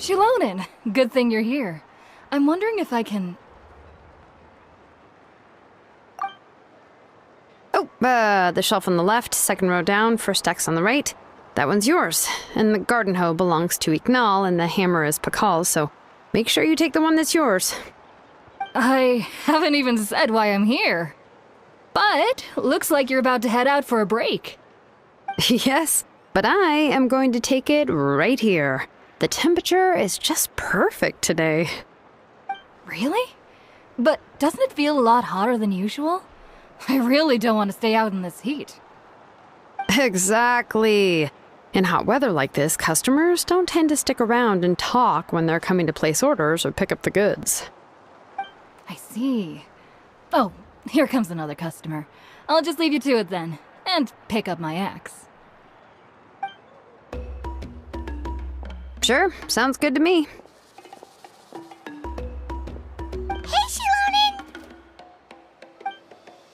Xilonen, good thing you're here. I'm wondering if I can... Oh, the shelf on the left, second row down, first X on the right. That one's yours. And the garden hoe belongs to Ignal, and the hammer is Pakal's, so make sure you take the one that's yours. I haven't even said why I'm here. But looks like you're about to head out for a break. Yes, but I am going to take it right here. The temperature is just perfect today. Really? But doesn't it feel a lot hotter than usual? I really don't want to stay out in this heat. Exactly. In hot weather like this, customers don't tend to stick around and talk when they're coming to place orders or pick up the goods. I see. Oh, here comes another customer. I'll just leave you to it then, and pick up my axe. Sure, sounds good to me. Hey, Xilonen!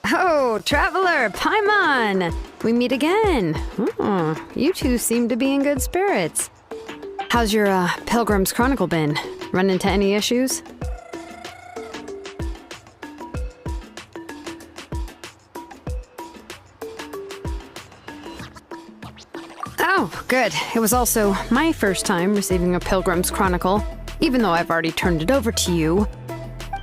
Oh, Traveler, Paimon! We meet again. Oh, you two seem to be in good spirits. How's your Pilgrim's Chronicle been? Run into any issues? Oh, good. It was also my first time receiving a Pilgrim's Chronicle, even though I've already turned it over to you.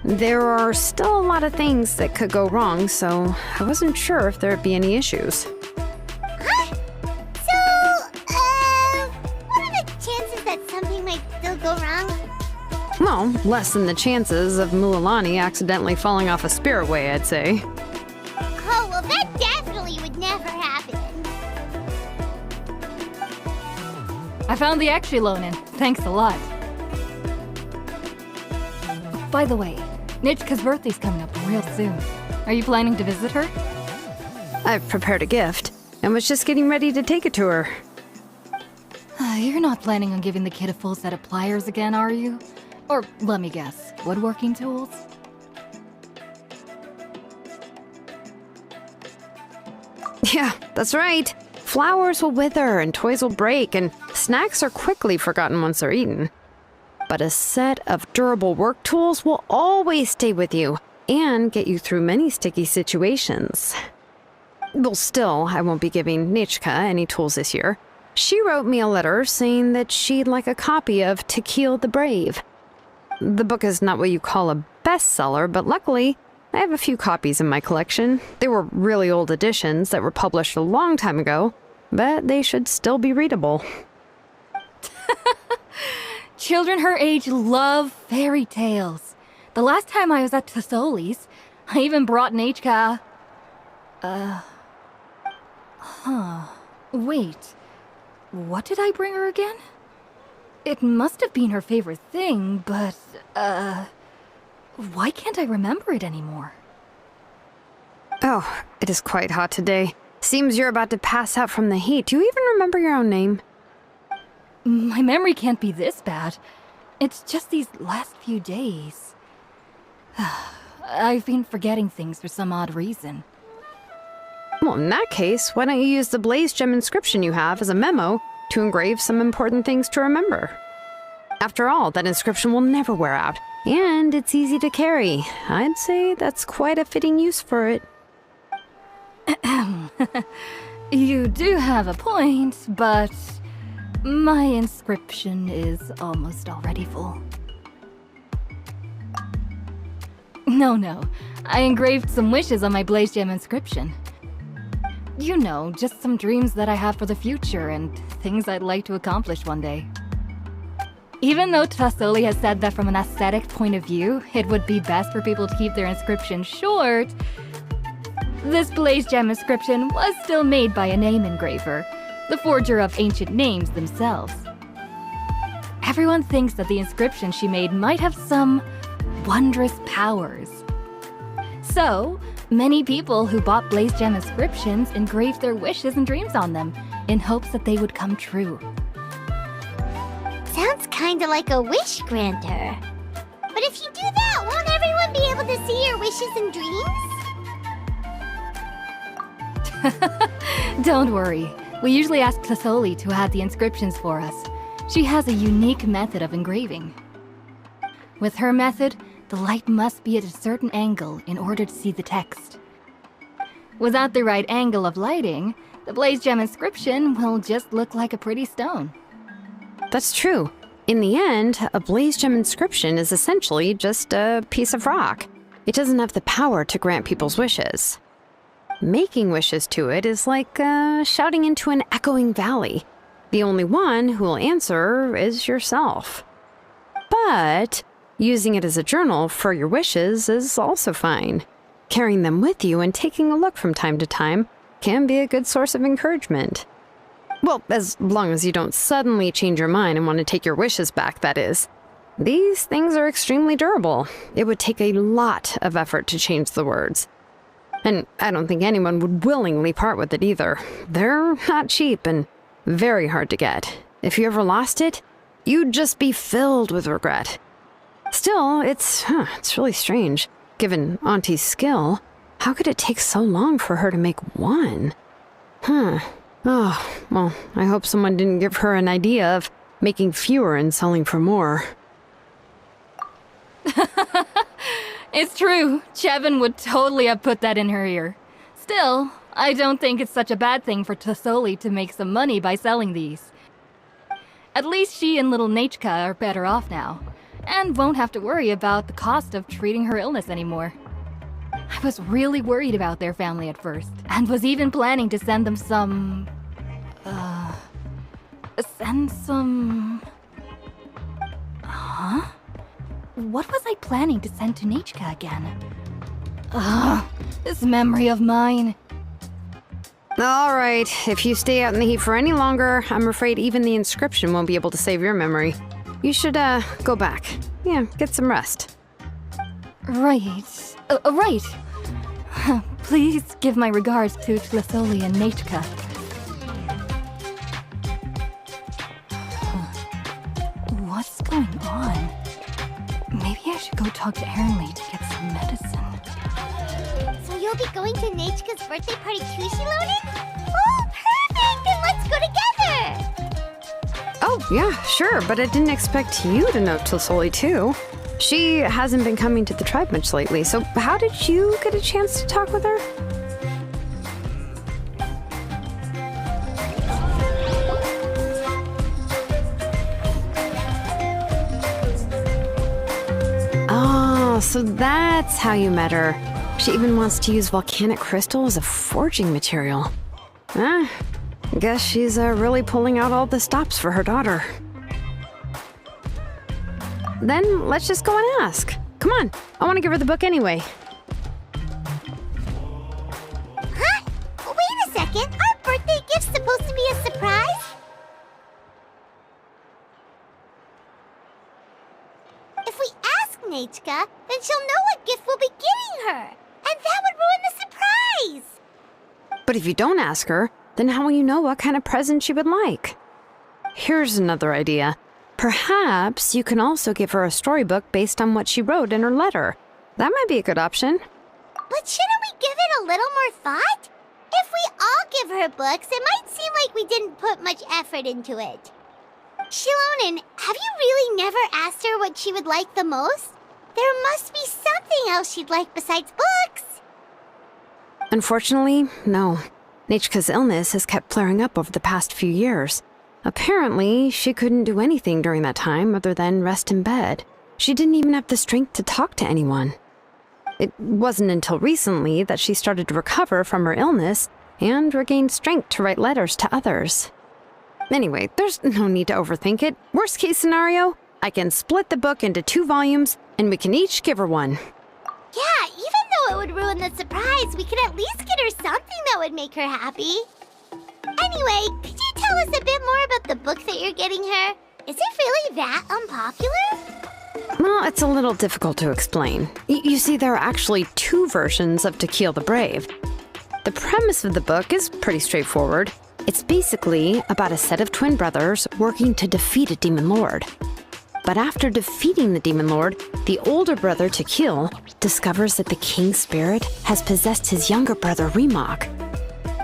There are still a lot of things that could go wrong, so I wasn't sure if there'd be any issues. Huh? What are the chances that something might still go wrong? Well, less than the chances of Mulalani accidentally falling off a spiritway, I'd say. Oh, well, that definitely would never happen. I found the axe, Xilonen. Thanks a lot. By the way, Nichka's birthday's coming up real soon. Are you planning to visit her? I've prepared a gift, and was just getting ready to take it to her. You're not planning on giving the kid a full set of pliers again, are you? Or, let me guess, woodworking tools? Yeah, that's right. Flowers will wither and toys will break, and snacks are quickly forgotten once they're eaten. But a set of durable work tools will always stay with you and get you through many sticky situations. Well, still, I won't be giving Nichka any tools this year. She wrote me a letter saying that she'd like a copy of To Kill the Brave. The book is not what you call a bestseller, but luckily, I have a few copies in my collection. They were really old editions that were published a long time ago, but they should still be readable. Children her age love fairy tales. The last time I was at Tasoli's, I even brought Nichka... Wait. What did I bring her again? It must have been her favorite thing, but, why can't I remember it anymore? Oh, it is quite hot today. Seems you're about to pass out from the heat. Do you even remember your own name? My memory can't be this bad. It's just these last few days. I've been forgetting things for some odd reason. Well, in that case, why don't you use the blaze gem inscription you have as a memo to engrave some important things to remember? After all, that inscription will never wear out, and it's easy to carry. I'd say that's quite a fitting use for it. You do have a point, but my inscription is almost already full. No, I engraved some wishes on my blaze gem inscription. You know, just some dreams that I have for the future and things I'd like to accomplish one day. Even though Tasoli has said that from an aesthetic point of view, it would be best for people to keep their inscriptions short, this blaze gem inscription was still made by a name engraver, the forger of ancient names themselves. Everyone thinks that the inscription she made might have some wondrous powers. So, many people who bought blaze gem inscriptions engraved their wishes and dreams on them, in hopes that they would come true. Sounds kinda like a wish granter. But if you do that, won't everyone be able to see your wishes and dreams? Don't worry. We usually ask Tasoli to add the inscriptions for us. She has a unique method of engraving. With her method, the light must be at a certain angle in order to see the text. Without the right angle of lighting, the blaze gem inscription will just look like a pretty stone. That's true. In the end, a blaze gem inscription is essentially just a piece of rock. It doesn't have the power to grant people's wishes. Making wishes to it is like shouting into an echoing valley. The only one who will answer is yourself. But using it as a journal for your wishes is also fine. Carrying them with you and taking a look from time to time can be a good source of encouragement. Well, as long as you don't suddenly change your mind and want to take your wishes back, that is. These things are extremely durable. It would take a lot of effort to change the words. And I don't think anyone would willingly part with it either. They're not cheap and very hard to get. If you ever lost it, you'd just be filled with regret. Still, it's really strange. Given Auntie's skill, how could it take so long for her to make one? Oh, well, I hope someone didn't give her an idea of making fewer and selling for more. It's true. Chevin would totally have put that in her ear. Still, I don't think it's such a bad thing for Tosoli to make some money by selling these. At least she and little Nachka are better off now, and won't have to worry about the cost of treating her illness anymore. I was really worried about their family at first, and was even planning to send them some... Huh? What was I planning to send to Nachka again? This memory of mine. All right, if you stay out in the heat for any longer, I'm afraid even the inscription won't be able to save your memory. You should, go back. Yeah, get some rest. Right. Right. Please give my regards to Tlisoli and Nachka. What's going on? Maybe I should go talk to Erinley to get some medicine. So you'll be going to Nachka's birthday party too, Xilonen? Oh, perfect! Then let's go together! Oh, yeah, sure, but I didn't expect you to know Tlisoli too. She hasn't been coming to the tribe much lately, so how did you get a chance to talk with her? Oh, so that's how you met her. She even wants to use volcanic crystal as a forging material. Guess she's really pulling out all the stops for her daughter. Then let's just go and ask. Come on, I want to give her the book anyway. Huh? Wait a second, our birthday gift's supposed to be a surprise? If we ask Nachka, then she'll know what gift we'll be getting her, and that would ruin the surprise! But if you don't ask her, then how will you know what kind of present she would like? Here's another idea. Perhaps you can also give her a storybook based on what she wrote in her letter. That might be a good option. But shouldn't we give it a little more thought? If we all give her books, it might seem like we didn't put much effort into it. Xilonen, have you really never asked her what she would like the most? There must be something else she'd like besides books. Unfortunately, no. Nachka's illness has kept flaring up over the past few years. Apparently, she couldn't do anything during that time other than rest in bed. She didn't even have the strength to talk to anyone. It wasn't until recently that she started to recover from her illness and regained strength to write letters to others. Anyway, there's no need to overthink it. Worst case scenario, I can split the book into 2 volumes and we can each give her one. Yeah, even though it would ruin the surprise, we could at least get her something that would make her happy. Anyway, could you tell us a bit more about the book that you're getting her? Is it really that unpopular? Well, it's a little difficult to explain. You see, there are actually 2 versions of To Kill the Brave. The premise of the book is pretty straightforward. It's basically about a set of twin brothers working to defeat a demon lord. But after defeating the demon lord, the older brother, Tequil, discovers that the king's spirit has possessed his younger brother, Remok.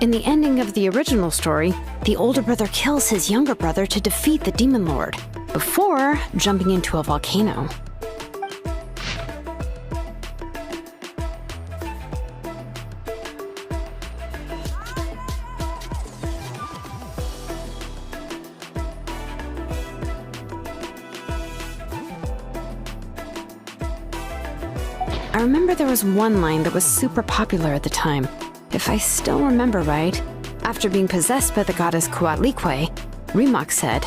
In the ending of the original story, the older brother kills his younger brother to defeat the Demon Lord, before jumping into a volcano. I remember there was one line that was super popular at the time. If I still remember right, after being possessed by the goddess Coatlicue, Rimac said,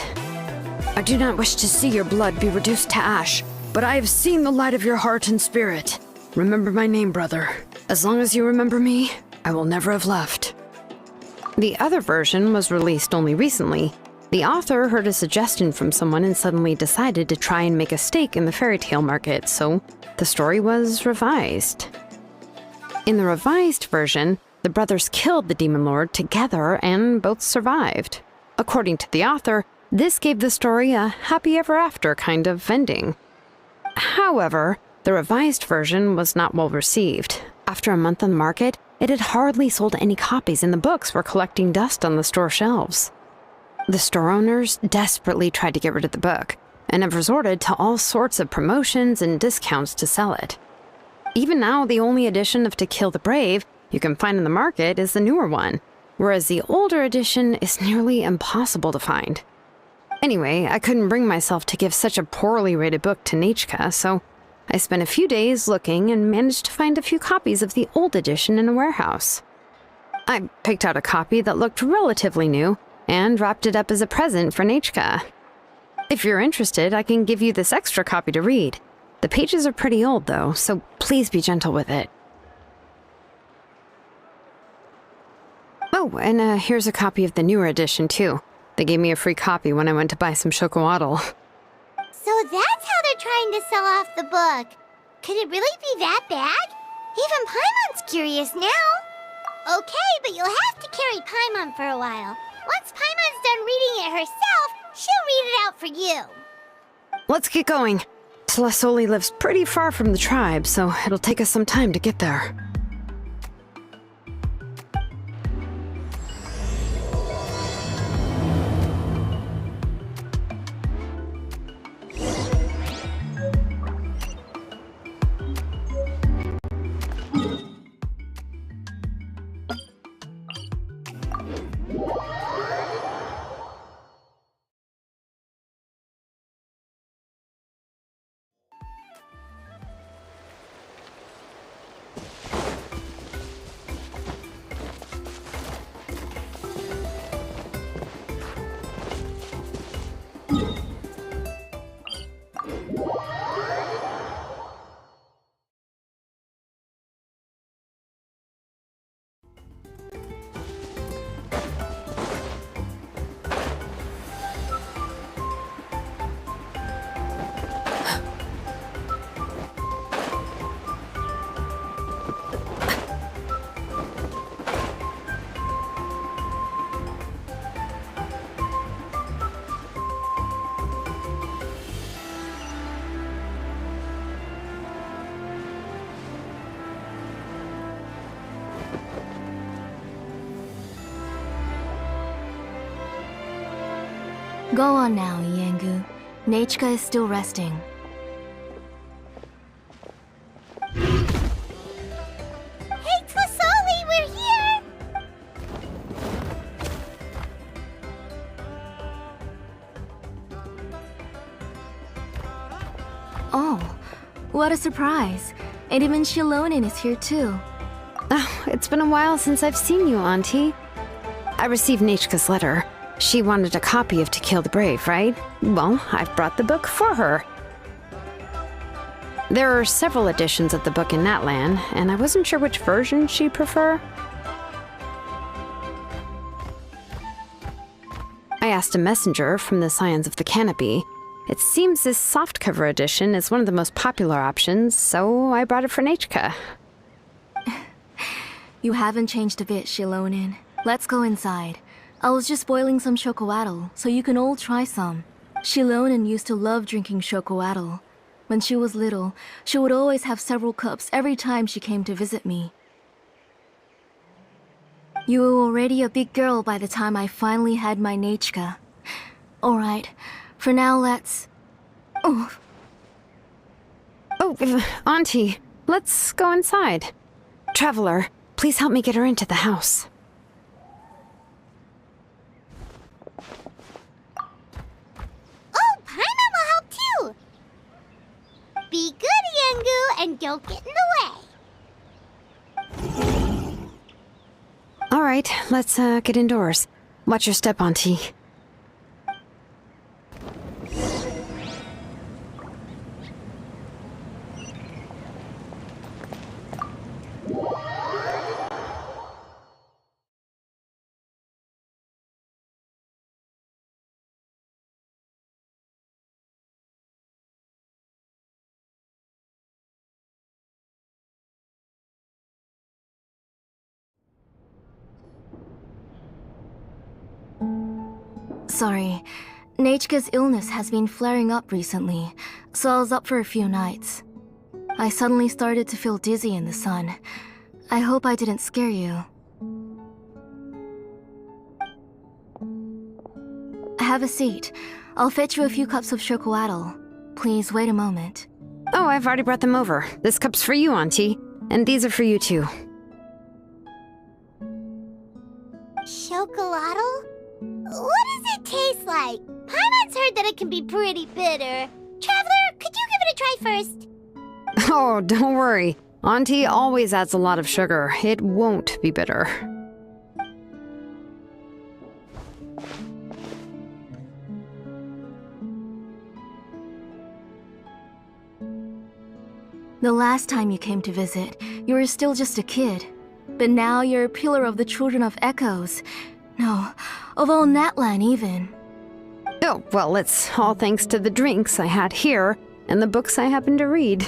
"I do not wish to see your blood be reduced to ash, but I have seen the light of your heart and spirit. Remember my name, brother. As long as you remember me, I will never have left." The other version was released only recently. The author heard a suggestion from someone and suddenly decided to try and make a stake in the fairy tale market, so the story was revised. In the revised version, the brothers killed the Demon Lord together and both survived. According to the author, this gave the story a happy ever after kind of ending. However, the revised version was not well received. After a month on the market, it had hardly sold any copies and the books were collecting dust on the store shelves. The store owners desperately tried to get rid of the book and have resorted to all sorts of promotions and discounts to sell it. Even now, the only edition of To Kill the Brave you can find in the market is the newer one, whereas the older edition is nearly impossible to find. Anyway, I couldn't bring myself to give such a poorly rated book to Nechka, so I spent a few days looking and managed to find a few copies of the old edition in a warehouse. I picked out a copy that looked relatively new and wrapped it up as a present for Nechka. If you're interested, I can give you this extra copy to read. The pages are pretty old, though, so please be gentle with it. Oh, and here's a copy of the newer edition, too. They gave me a free copy when I went to buy some chocolatl. So that's how they're trying to sell off the book. Could it really be that bad? Even Paimon's curious now. Okay, but you'll have to carry Paimon for a while. Once Paimon's done reading it herself, she'll read it out for you. Let's get going. Telesoli lives pretty far from the tribe, so it'll take us some time to get there. Go on now, Iengu. Nechka is still resting. Hey, Tlasoli, we're here! Oh, what a surprise. And even Xilonen is here too. Oh, it's been a while since I've seen you, Auntie. I received Nechka's letter. She wanted a copy of To Kill the Brave, right? Well, I've brought the book for her. There are several editions of the book in Natlan, and I wasn't sure which version she'd prefer. I asked a messenger from the Scions of the Canopy. It seems this softcover edition is one of the most popular options, so I brought it for Nechka. You haven't changed a bit, Xilonen. Let's go inside. I was just boiling some chocolatl, so you can all try some. Xilonen used to love drinking chocolatl. When she was little, she would always have several cups every time she came to visit me. You were already a big girl by the time I finally had my Nechka. Alright, for now let's... Oh, Auntie, let's go inside. Traveler, please help me get her into the house. Oh, Paimon will help too! Be good, Yangu, and don't get in the way. All right, let's get indoors. Watch your step, Auntie. sorry. Nechka's illness has been flaring up recently, so I was up for a few nights. I suddenly started to feel dizzy in the sun. I hope I didn't scare you. Have a seat. I'll fetch you a few cups of chocolatl. Please wait a moment. Oh, I've already brought them over. This cup's for you, Auntie. And these are for you, too. Chocolatl? What does it taste like? Paimon's heard that it can be pretty bitter. Traveler, could you give it a try first? Oh, don't worry. Auntie always adds a lot of sugar. It won't be bitter. The last time you came to visit, you were still just a kid. But now you're a pillar of the Children of Echoes. No, of all Natlan even. Oh, well, it's all thanks to the drinks I had here and the books I happened to read.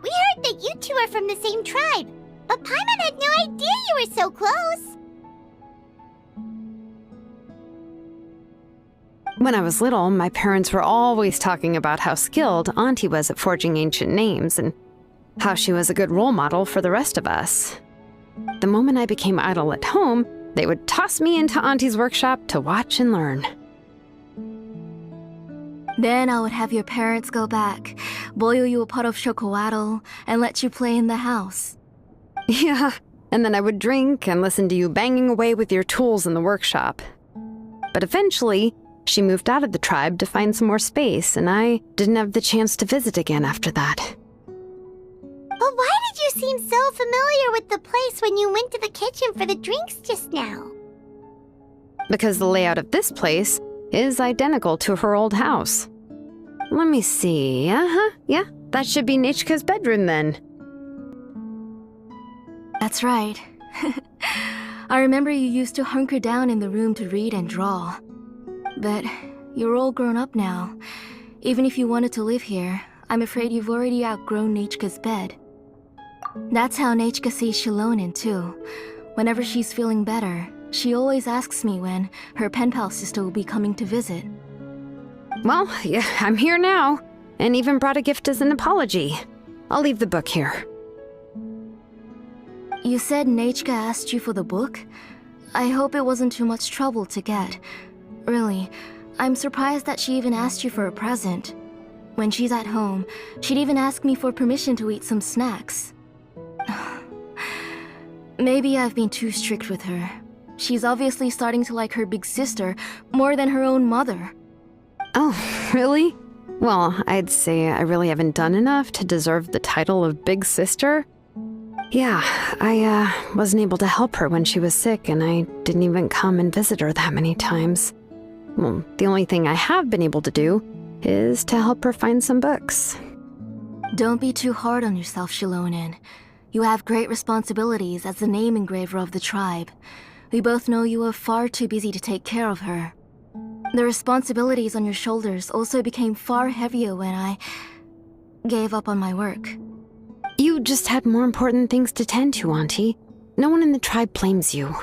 We heard that you two are from the same tribe, but Paimon had no idea you were so close. When I was little, my parents were always talking about how skilled Auntie was at forging ancient names and how she was a good role model for the rest of us. The moment I became idle at home, they would toss me into Auntie's workshop to watch and learn. Then I would have your parents go back, boil you a pot of chocolatl, and let you play in the house. Yeah, and then I would drink and listen to you banging away with your tools in the workshop. But eventually, she moved out of the tribe to find some more space, and I didn't have the chance to visit again after that. But why did you seem so familiar with the place when you went to the kitchen for the drinks just now? Because the layout of this place is identical to her old house. Let me see. Yeah, that should be Nechka's bedroom then. That's right. I remember you used to hunker down in the room to read and draw. But you're all grown up now. Even if you wanted to live here, I'm afraid you've already outgrown Nechka's bed. That's how Nechka sees Xilonen too. Whenever she's feeling better, she always asks me when her pen pal sister will be coming to visit. Well, yeah, I'm here now, and even brought a gift as an apology. I'll leave the book here. You said Nechka asked you for the book? I hope it wasn't too much trouble to get. Really, I'm surprised that she even asked you for a present. When she's at home, she'd even ask me for permission to eat some snacks. Maybe I've been too strict with her. She's obviously starting to like her big sister more than her own mother. Oh, really? Well, I'd say I really haven't done enough to deserve the title of big sister. Yeah, I wasn't able to help her when she was sick, and I didn't even come and visit her that many times. Well, the only thing I have been able to do is to help her find some books. Don't be too hard on yourself, Xilonen. You have great responsibilities as the name engraver of the tribe. We both know you are far too busy to take care of her. The responsibilities on your shoulders also became far heavier when I gave up on my work. You just had more important things to tend to, Auntie. No one in the tribe blames you.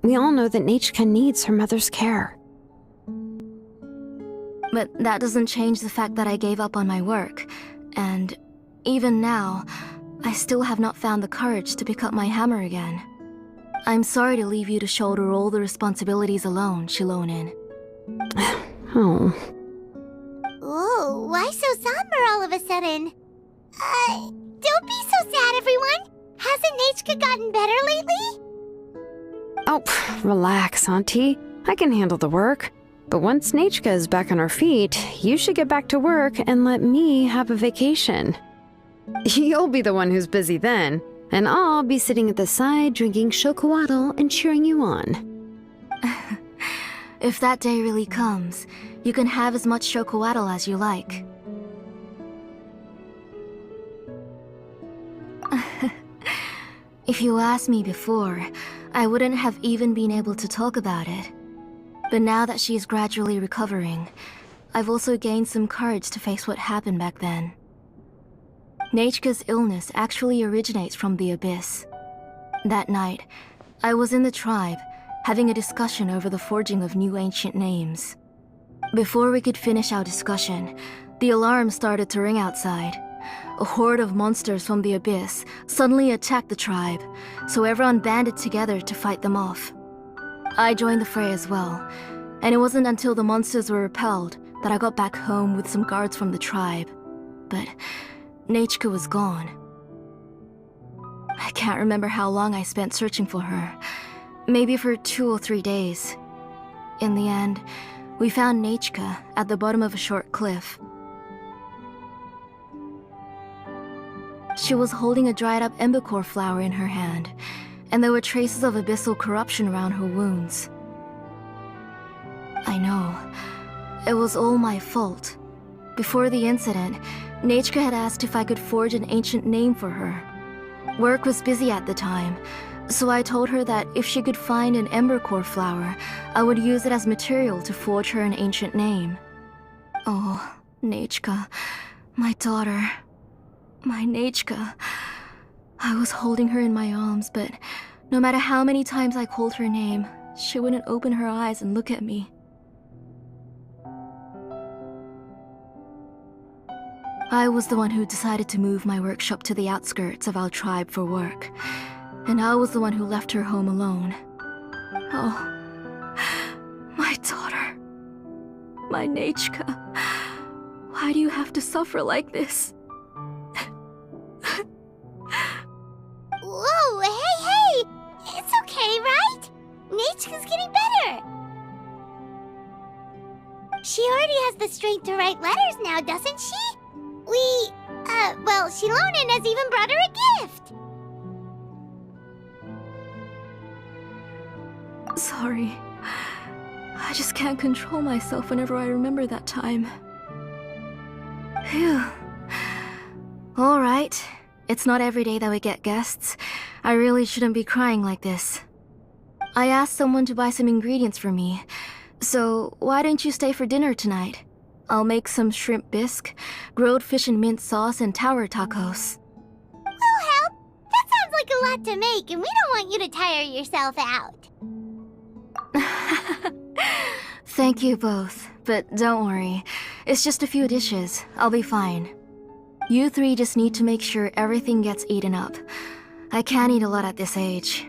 We all know that Nechka needs her mother's care. But that doesn't change the fact that I gave up on my work. And even now, I still have not found the courage to pick up my hammer again. I'm sorry to leave you to shoulder all the responsibilities alone, Xilonen. Oh. Ooh, why so somber all of a sudden? Don't be so sad, everyone. Hasn't Nechka gotten better lately? Oh, relax, Auntie. I can handle the work. But once Nechka is back on her feet, you should get back to work and let me have a vacation. You'll be the one who's busy then, and I'll be sitting at the side drinking chocolatl and cheering you on. If that day really comes, you can have as much chocolatl as you like. If you asked me before, I wouldn't have even been able to talk about it. But now that she's gradually recovering, I've also gained some courage to face what happened back then. Nechka's illness actually originates from the Abyss. That night, I was in the tribe, having a discussion over the forging of new ancient names. Before we could finish our discussion, the alarm started to ring outside. A horde of monsters from the Abyss suddenly attacked the tribe, so everyone banded together to fight them off. I joined the fray as well, and it wasn't until the monsters were repelled that I got back home with some guards from the tribe. But Nechka was gone. I can't remember how long I spent searching for her. Maybe for 2 or 3 days. In the end, we found Nechka at the bottom of a short cliff. She was holding a dried-up embercore flower in her hand, and there were traces of abyssal corruption around her wounds. I know. It was all my fault. Before the incident, Nechka had asked if I could forge an ancient name for her. Work was busy at the time, so I told her that if she could find an embercore flower, I would use it as material to forge her an ancient name. Oh, Nechka, my daughter. My Nechka. I was holding her in my arms, but no matter how many times I called her name, she wouldn't open her eyes and look at me. I was the one who decided to move my workshop to the outskirts of our tribe for work, and I was the one who left her home alone. Oh, my daughter. My Nechka. Why do you have to suffer like this? Whoa, hey! It's okay, right? Nechka's getting better. She already has the strength to write letters now, doesn't she? Well, Xilonen has even brought her a gift. Sorry. I just can't control myself whenever I remember that time. Phew. Alright. It's not every day that we get guests. I really shouldn't be crying like this. I asked someone to buy some ingredients for me. So, why don't you stay for dinner tonight? I'll make some shrimp bisque, grilled fish and mint sauce, and tower tacos. We'll help. That sounds like a lot to make, and we don't want you to tire yourself out. Thank you both, but don't worry. It's just a few dishes. I'll be fine. You three just need to make sure everything gets eaten up. I can't eat a lot at this age.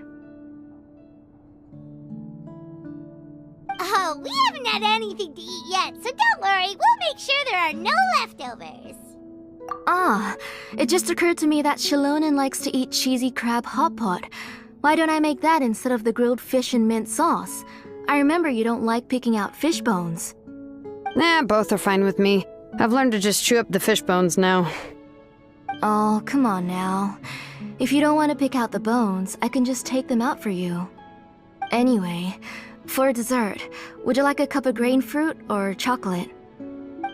Oh, we haven't had anything to eat yet, so don't worry. We'll make sure there are no leftovers. Ah, it just occurred to me that Xilonen likes to eat cheesy crab hot pot. Why don't I make that instead of the grilled fish and mint sauce? I remember you don't like picking out fish bones. Both are fine with me. I've learned to just chew up the fish bones now. Oh, come on now. If you don't want to pick out the bones, I can just take them out for you. Anyway, for dessert, would you like a cup of grain fruit or chocolate?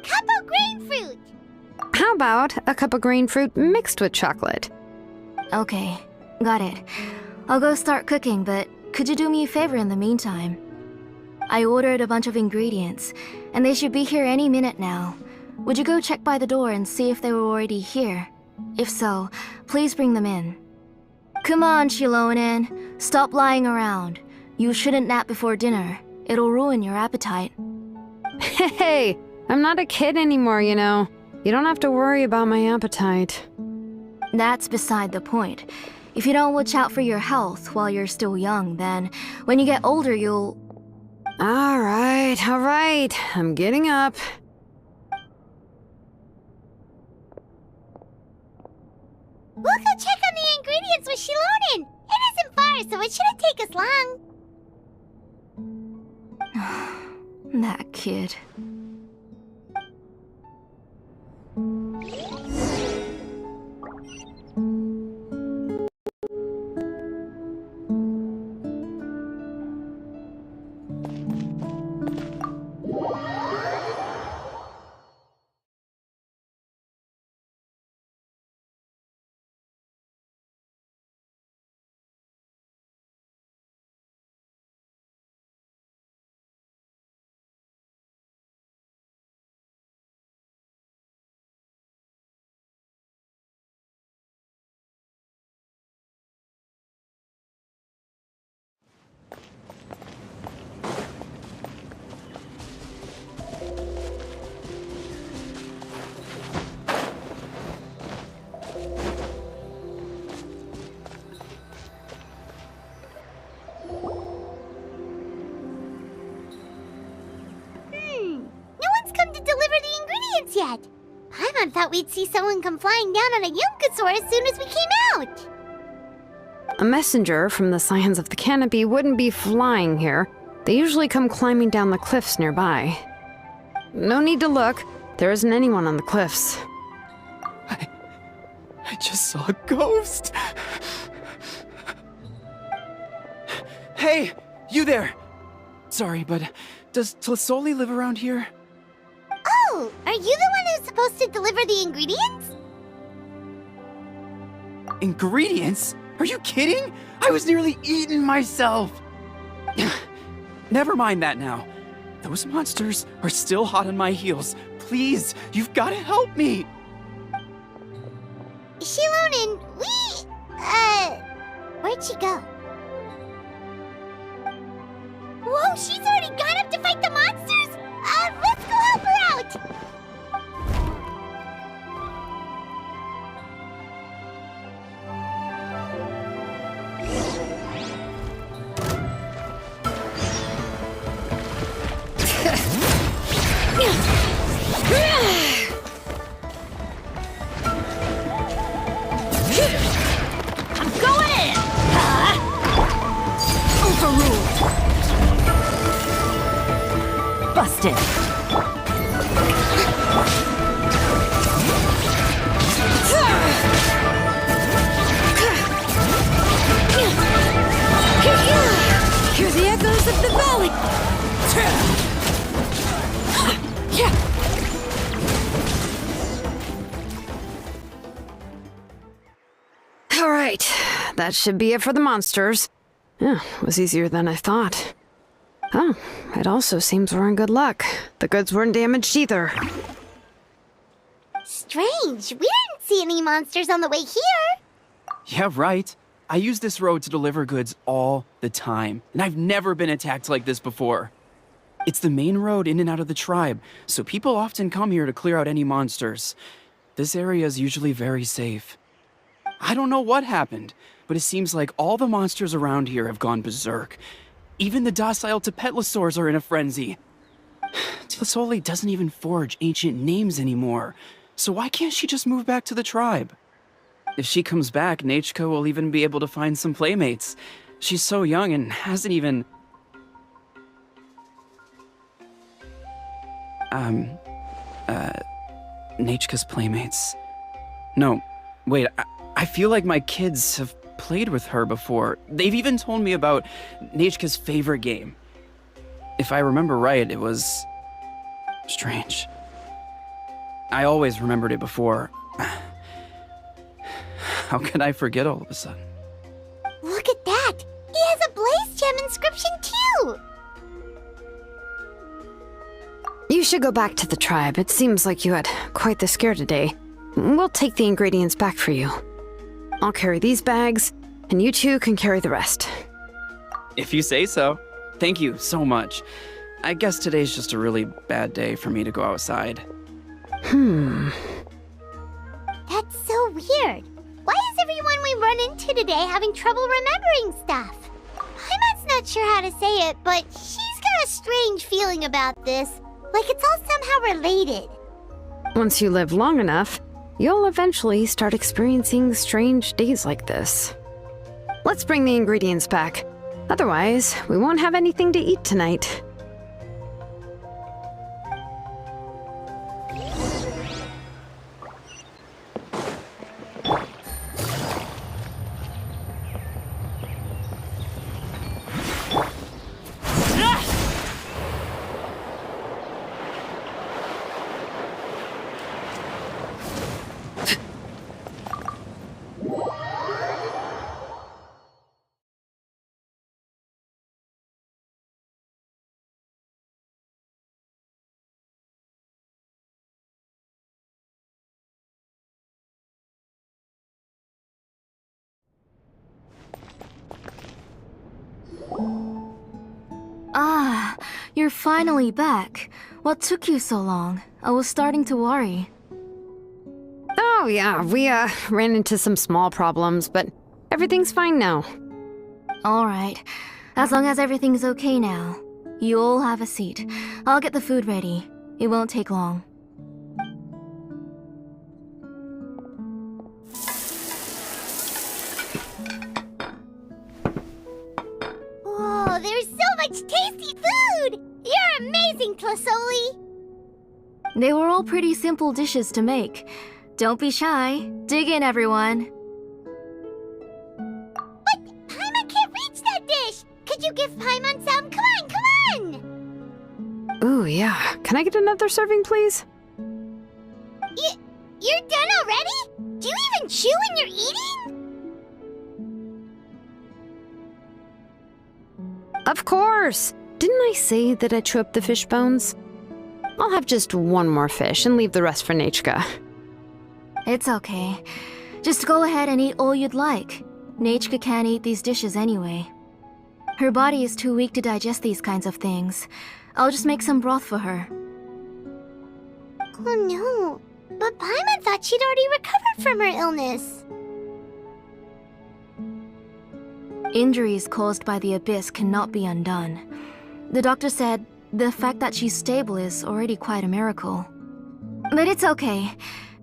Cup of grain fruit! How about a cup of green fruit mixed with chocolate? Okay, got it. I'll go start cooking, but could you do me a favor in the meantime? I ordered a bunch of ingredients, and they should be here any minute now. Would you go check by the door and see if they were already here? If so, please bring them in. Come on, Xilonen. Stop lying around. You shouldn't nap before dinner. It'll ruin your appetite. Hey, I'm not a kid anymore, you know. You don't have to worry about my appetite. That's beside the point. If you don't watch out for your health while you're still young, then when you get older, you'll... All right. I'm getting up. We'll go check on the ingredients with Xilonen. It isn't far, so it shouldn't take us long. That kid. Yet. Paimon thought we'd see someone come flying down on a Yunkasaur as soon as we came out. A messenger from the Scions of the Canopy wouldn't be flying here. They usually come climbing down the cliffs nearby. No need to look. There isn't anyone on the cliffs. I just saw a ghost. Hey, you there. Sorry, but does Tlisoli live around here? Oh, are you the one who's supposed to deliver the ingredients? Ingredients? Are you kidding? I was nearly eaten myself. Never mind that now. Those monsters are still hot on my heels. Please, you've got to help me. Xilonen, where'd she go? Whoa, she's already gone up to fight the monsters? Let's go help her out! I'm going in! Overruled! Busted! Hear the echoes of the valley! All right, that should be it for the monsters. Yeah, it was easier than I thought. Oh, it also seems we're in good luck. The goods weren't damaged either. Strange, we didn't see any monsters on the way here. Yeah, right. I use this road to deliver goods all the time, and I've never been attacked like this before. It's the main road in and out of the tribe, so people often come here to clear out any monsters. This area is usually very safe. I don't know what happened, but it seems like all the monsters around here have gone berserk. Even the docile Tepetlosaurs are in a frenzy. Tlisoli doesn't even forge ancient names anymore, so why can't she just move back to the tribe? If she comes back, Nachka will even be able to find some playmates. She's so young and hasn't even... Nachka's playmates. No, wait, I feel like my kids have played with her before. They've even told me about Nachka's favorite game. If I remember right, it was... strange. I always remembered it before. How could I forget all of a sudden? Look at that! He has a Blaze Gem inscription too! You should go back to the tribe. It seems like you had quite the scare today. We'll take the ingredients back for you. I'll carry these bags, and you two can carry the rest. If you say so. Thank you so much. I guess today's just a really bad day for me to go outside. That's so weird. Why is everyone we run into today having trouble remembering stuff? Paimon's not sure how to say it, but she's got a strange feeling about this. Like it's all somehow related. Once you live long enough, you'll eventually start experiencing strange days like this. Let's bring the ingredients back. Otherwise, we won't have anything to eat tonight. Ah, you're finally back. What took you so long? I was starting to worry. Oh yeah, we ran into some small problems, but everything's fine now. Alright, as long as everything's okay now. You all have a seat. I'll get the food ready. It won't take long. Whoa, there's so much tasty food! You're amazing, Tlasoli! They were all pretty simple dishes to make. Don't be shy. Dig in, everyone. But Paimon can't reach that dish! Could you give Paimon some? Come on, come on! Ooh, yeah. Can I get another serving, please? You're done already? Do you even chew when you're eating? Of course! Didn't I say that I chew up the fish bones? I'll have just one more fish and leave the rest for Nachka. It's okay. Just go ahead and eat all you'd like. Nachka can't eat these dishes anyway. Her body is too weak to digest these kinds of things. I'll just make some broth for her. Oh no, but Paimon thought she'd already recovered from her illness. Injuries caused by the abyss cannot be undone. The doctor said the fact that she's stable is already quite a miracle. But it's okay.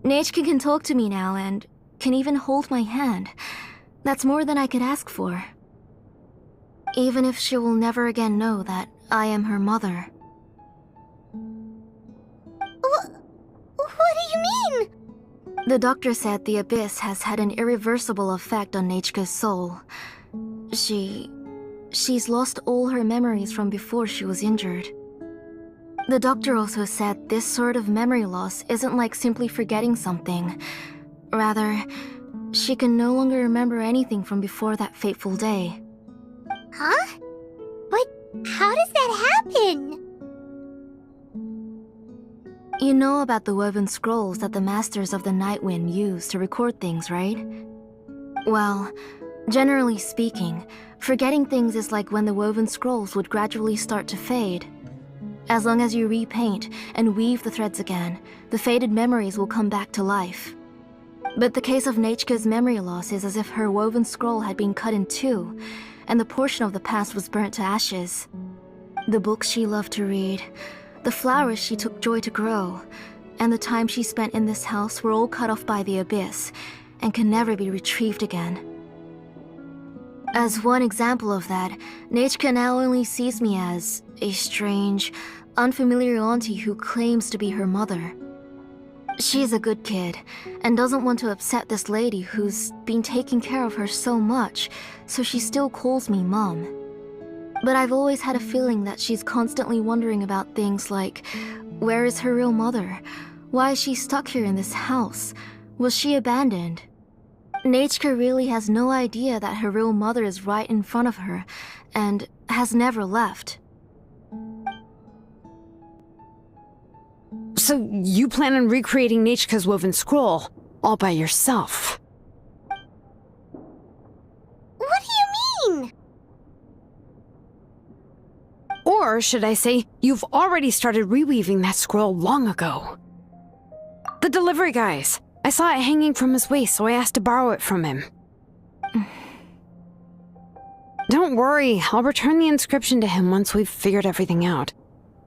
Nachka can talk to me now and can even hold my hand. That's more than I could ask for. Even if she will never again know that I am her mother. What do you mean? The doctor said the abyss has had an irreversible effect on Nachka's soul. She's lost all her memories from before she was injured. The doctor also said this sort of memory loss isn't like simply forgetting something. Rather, she can no longer remember anything from before that fateful day. Huh? But how does that happen? You know about the woven scrolls that the Masters of the Night Wind use to record things, right? Well, generally speaking, forgetting things is like when the woven scrolls would gradually start to fade. As long as you repaint and weave the threads again, the faded memories will come back to life. But the case of Nachka's memory loss is as if her woven scroll had been cut in two, and the portion of the past was burnt to ashes. The books she loved to read, the flowers she took joy to grow, and the time she spent in this house were all cut off by the abyss, and can never be retrieved again. As one example of that, Nachka now only sees me as a strange, unfamiliar auntie who claims to be her mother. She's a good kid, and doesn't want to upset this lady who's been taking care of her so much, so she still calls me Mom. But I've always had a feeling that she's constantly wondering about things like, where is her real mother? Why is she stuck here in this house? Was she abandoned? Nachka really has no idea that her real mother is right in front of her, and has never left. So you plan on recreating Nachka's woven scroll, all by yourself? What do you mean? Or should I say, you've already started reweaving that scroll long ago. The delivery guys, I saw it hanging from his waist, so I asked to borrow it from him. Don't worry, I'll return the inscription to him once we've figured everything out.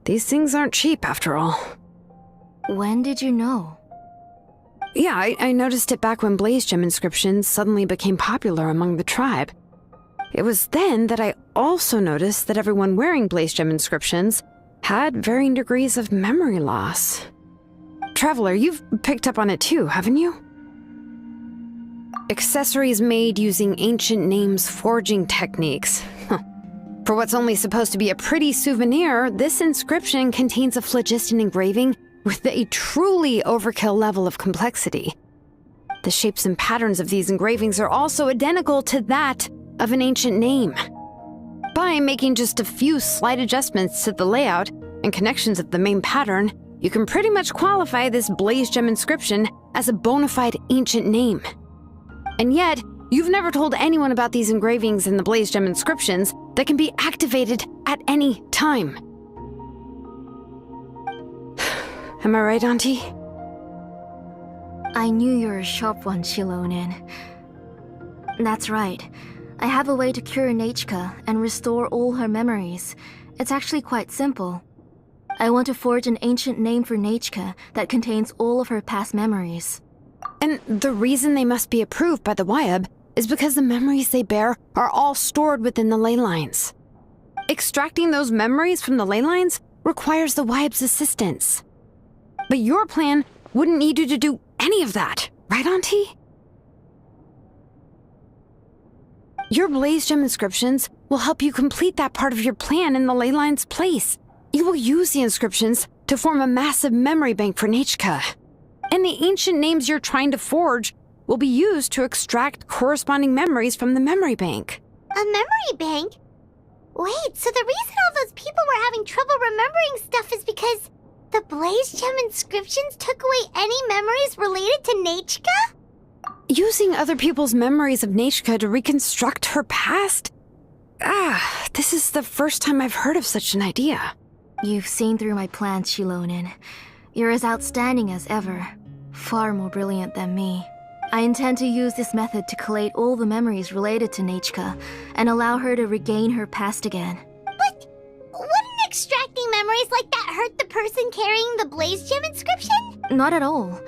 These things aren't cheap, after all. When did you know? Yeah, I noticed it back when blaze gem inscriptions suddenly became popular among the tribe. It was then that I also noticed that everyone wearing blaze gem inscriptions had varying degrees of memory loss. Traveler, you've picked up on it too, haven't you? Accessories made using ancient names forging techniques. For what's only supposed to be a pretty souvenir, this inscription contains a phlogiston engraving with a truly overkill level of complexity. The shapes and patterns of these engravings are also identical to that of an ancient name. By making just a few slight adjustments to the layout and connections of the main pattern, you can pretty much qualify this blaze gem inscription as a bona fide ancient name. And yet, you've never told anyone about these engravings in the blaze gem inscriptions that can be activated at any time. Am I right, Auntie? I knew you were a sharp one, Xilonen. That's right. I have a way to cure Nechka and restore all her memories. It's actually quite simple. I want to forge an ancient name for Nechka that contains all of her past memories. And the reason they must be approved by the Wyab is because the memories they bear are all stored within the ley lines. Extracting those memories from the ley lines requires the Wyab's assistance. But your plan wouldn't need you to do any of that, right, Auntie? Your blaze gem inscriptions will help you complete that part of your plan in the ley line's place. You will use the inscriptions to form a massive memory bank for Nechka. And the ancient names you're trying to forge will be used to extract corresponding memories from the memory bank. A memory bank? Wait, so the reason all those people were having trouble remembering stuff is because the blaze gem inscriptions took away any memories related to Nechka? Using other people's memories of Nechka to reconstruct her past? This is the first time I've heard of such an idea. You've seen through my plans, Xilonen. You're as outstanding as ever. Far more brilliant than me. I intend to use this method to collate all the memories related to Nechka and allow her to regain her past again. But wouldn't extracting memories like that hurt the person carrying the blaze gem inscription? Not at all.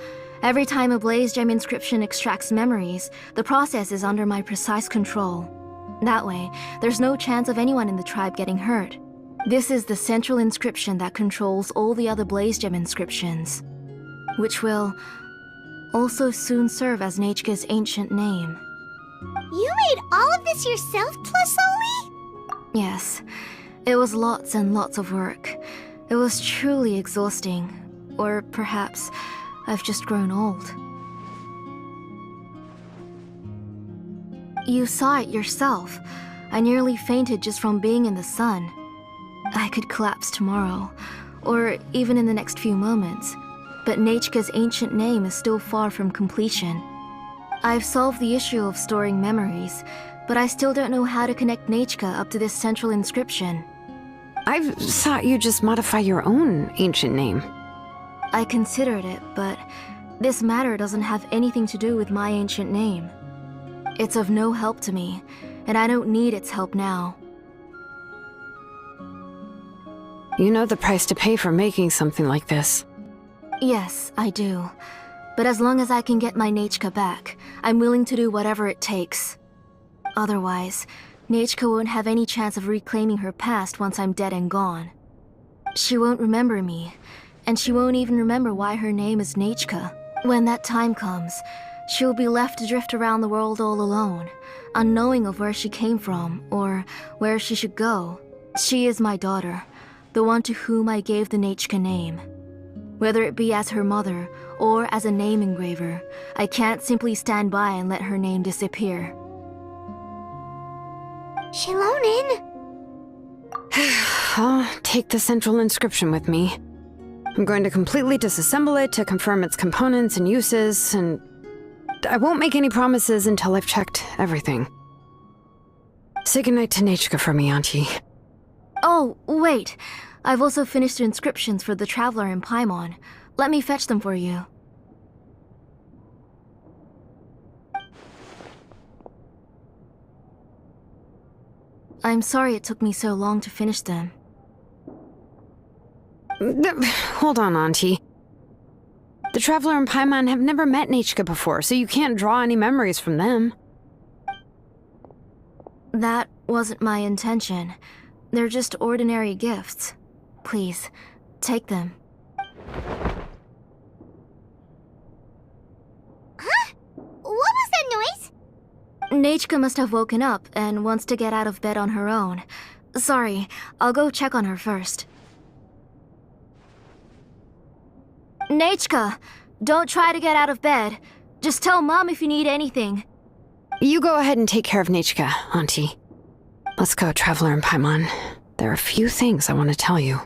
Every time a blaze gem inscription extracts memories, the process is under my precise control. That way, there's no chance of anyone in the tribe getting hurt. This is the central inscription that controls all the other blaze gem inscriptions, which will also soon serve as Nechka's ancient name. You made all of this yourself, Tlusoli? Yes, it was lots and lots of work. It was truly exhausting. Or perhaps I've just grown old. You saw it yourself. I nearly fainted just from being in the sun. I could collapse tomorrow, or even in the next few moments, but Nechka's ancient name is still far from completion. I've solved the issue of storing memories, but I still don't know how to connect Nechka up to this central inscription. I've thought you just modify your own ancient name. I considered it, but this matter doesn't have anything to do with my ancient name. It's of no help to me, and I don't need its help now. You know the price to pay for making something like this. Yes, I do. But as long as I can get my Nechka back, I'm willing to do whatever it takes. Otherwise, Nechka won't have any chance of reclaiming her past once I'm dead and gone. She won't remember me, and she won't even remember why her name is Nechka. When that time comes, she'll be left to drift around the world all alone, unknowing of where she came from or where she should go. She is my daughter, the one to whom I gave the Nechka name. Whether it be as her mother or as a name engraver, I can't simply stand by and let her name disappear. Xilonen? I'll take the central inscription with me. I'm going to completely disassemble it to confirm its components and uses, and I won't make any promises until I've checked everything. Say goodnight to Nechka for me, Auntie. Oh, wait. I've also finished the inscriptions for the Traveler in Paimon. Let me fetch them for you. I'm sorry it took me so long to finish them. Hold on, Auntie. The Traveler and Paimon have never met Nechka before, so you can't draw any memories from them. That wasn't my intention. They're just ordinary gifts. Please, take them. Huh? What was that noise? Nechka must have woken up and wants to get out of bed on her own. Sorry, I'll go check on her first. Nechka, don't try to get out of bed. Just tell Mom if you need anything. You go ahead and take care of Nechka, Auntie. Let's go, Traveler and Paimon. There are a few things I want to tell you.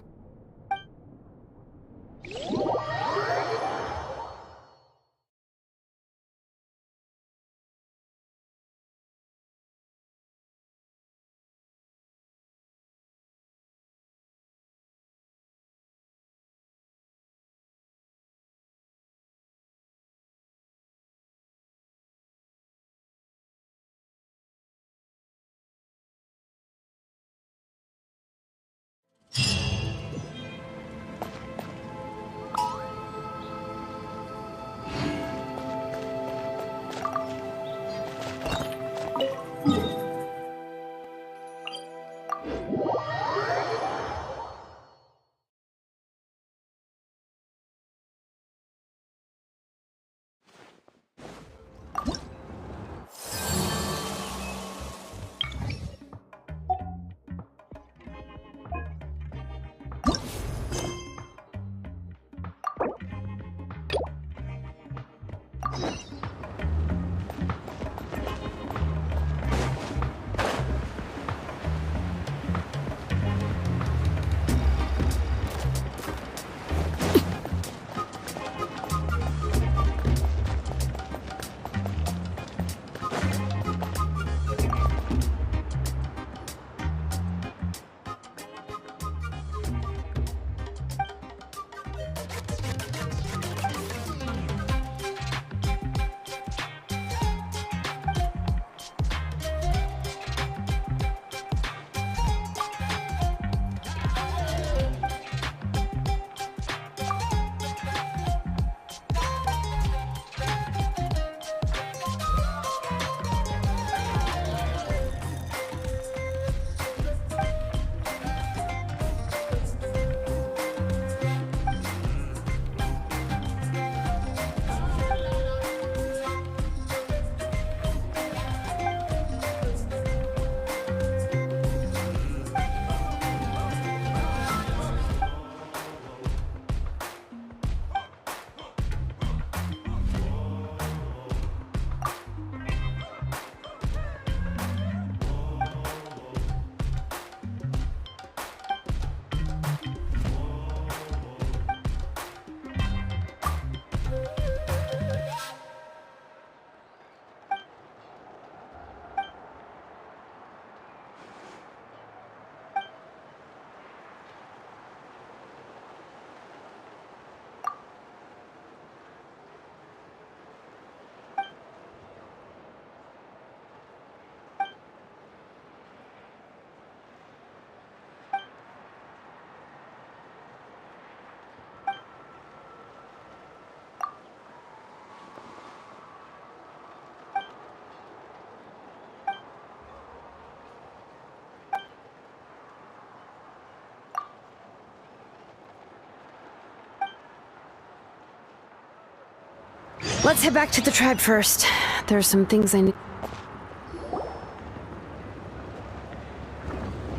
Let's head back to the tribe first. There are some things I need.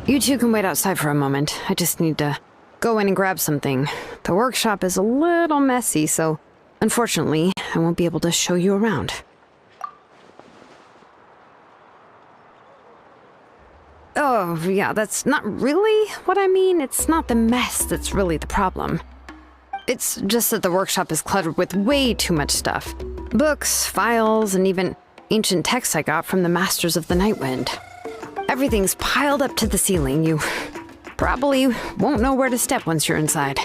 You two can wait outside for a moment. I just need to go in and grab something. The workshop is a little messy, so unfortunately, I won't be able to show you around. Oh, yeah, that's not really what I mean. It's not the mess that's really the problem. It's just that the workshop is cluttered with way too much stuff. Books, files, and even ancient texts I got from the Masters of the Nightwind. Everything's piled up to the ceiling. You probably won't know where to step once you're inside.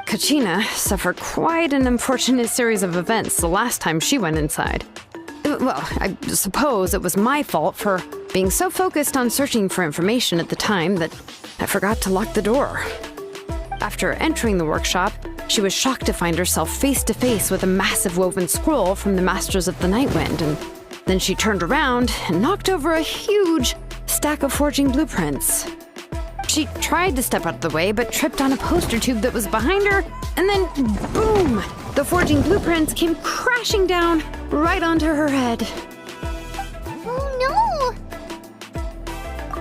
Kachina suffered quite an unfortunate series of events the last time she went inside. Well, I suppose it was my fault for being so focused on searching for information at the time that I forgot to lock the door. After entering the workshop, she was shocked to find herself face to face with a massive woven scroll from the Masters of the Nightwind, and then she turned around and knocked over a huge stack of forging blueprints. She tried to step out of the way, but tripped on a poster tube that was behind her, and then boom! The forging blueprints came crashing down right onto her head. Oh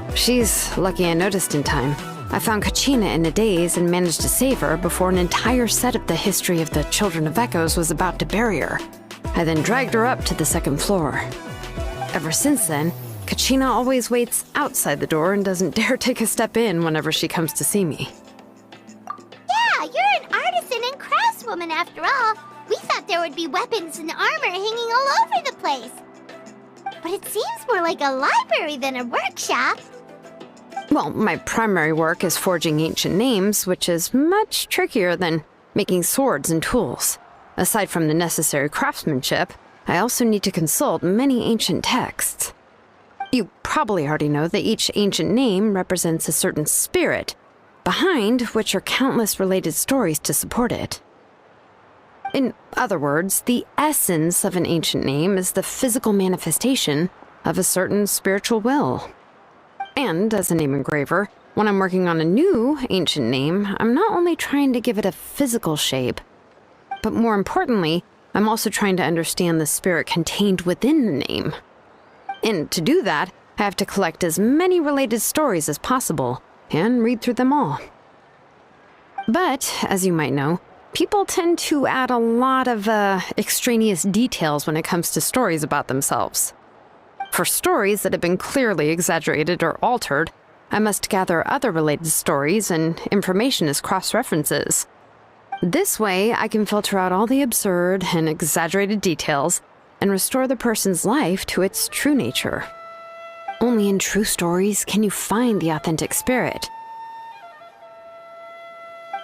no! She's lucky I noticed in time. I found Kachina in a daze and managed to save her before an entire set of the history of the Children of Echoes was about to bury her. I then dragged her up to the second floor. Ever since then, Kachina always waits outside the door and doesn't dare take a step in whenever she comes to see me. Yeah, you're an artisan and craftswoman after all. We thought there would be weapons and armor hanging all over the place. But it seems more like a library than a workshop. Well, my primary work is forging ancient names, which is much trickier than making swords and tools. Aside from the necessary craftsmanship, I also need to consult many ancient texts. You probably already know that each ancient name represents a certain spirit, behind which are countless related stories to support it. In other words, the essence of an ancient name is the physical manifestation of a certain spiritual will. And as a name engraver, when I'm working on a new ancient name, I'm not only trying to give it a physical shape, but more importantly, I'm also trying to understand the spirit contained within the name. And to do that, I have to collect as many related stories as possible and read through them all. But, as you might know, people tend to add a lot of extraneous details when it comes to stories about themselves. For stories that have been clearly exaggerated or altered, I must gather other related stories and information as cross-references. This way, I can filter out all the absurd and exaggerated details and restore the person's life to its true nature. Only in true stories can you find the authentic spirit.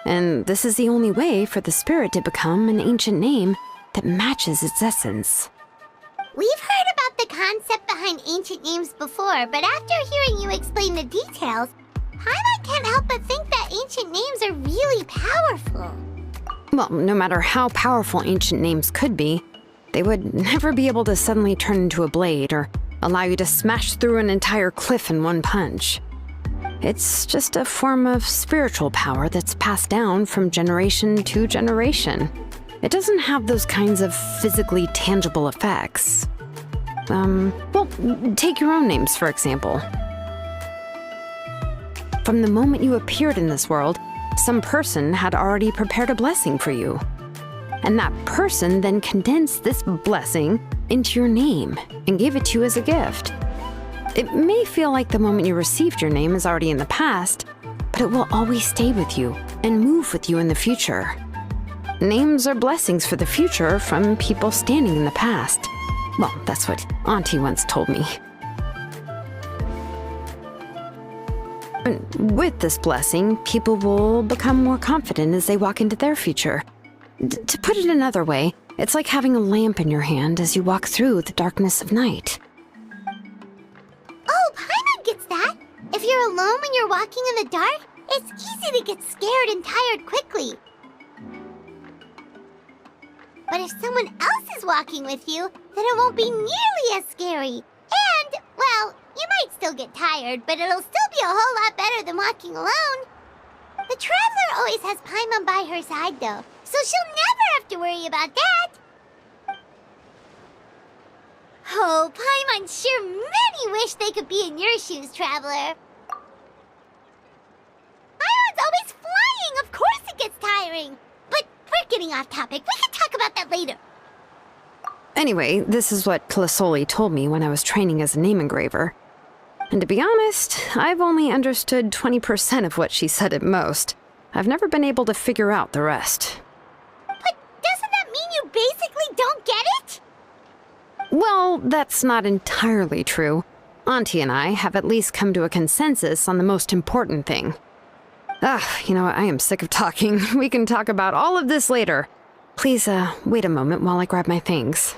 And this is the only way for the spirit to become an ancient name that matches its essence. We've heard about the concept behind ancient names before, but after hearing you explain the details, Paimon can't help but think that ancient names are really powerful. Well, no matter how powerful ancient names could be, they would never be able to suddenly turn into a blade or allow you to smash through an entire cliff in one punch. It's just a form of spiritual power that's passed down from generation to generation. It doesn't have those kinds of physically tangible effects. Well, take your own names, for example. From the moment you appeared in this world, some person had already prepared a blessing for you. And that person then condensed this blessing into your name and gave it to you as a gift. It may feel like the moment you received your name is already in the past, but it will always stay with you and move with you in the future. Names are blessings for the future from people standing in the past. Well, that's what Auntie once told me. And with this blessing, people will become more confident as they walk into their future. To put it another way, it's like having a lamp in your hand as you walk through the darkness of night. Oh, Paimon gets that. If you're alone when you're walking in the dark, it's easy to get scared and tired quickly. But if someone else is walking with you, then it won't be nearly as scary. And, well, you might still get tired, but it'll still be a whole lot better than walking alone. The Traveler always has Paimon by her side, though, so she'll never have to worry about that. Oh, Paimon sure many wish they could be in your shoes, Traveler. Paimon's always flying, of course it gets tiring. But we're getting off topic. We can talk about that later. Anyway, this is what Clisoli told me when I was training as a name engraver. And to be honest, I've only understood 20% of what she said at most. I've never been able to figure out the rest. But doesn't that mean you basically don't get it? Well, that's not entirely true. Auntie and I have at least come to a consensus on the most important thing. You know what? I am sick of talking. We can talk about all of this later. Please, wait a moment while I grab my things.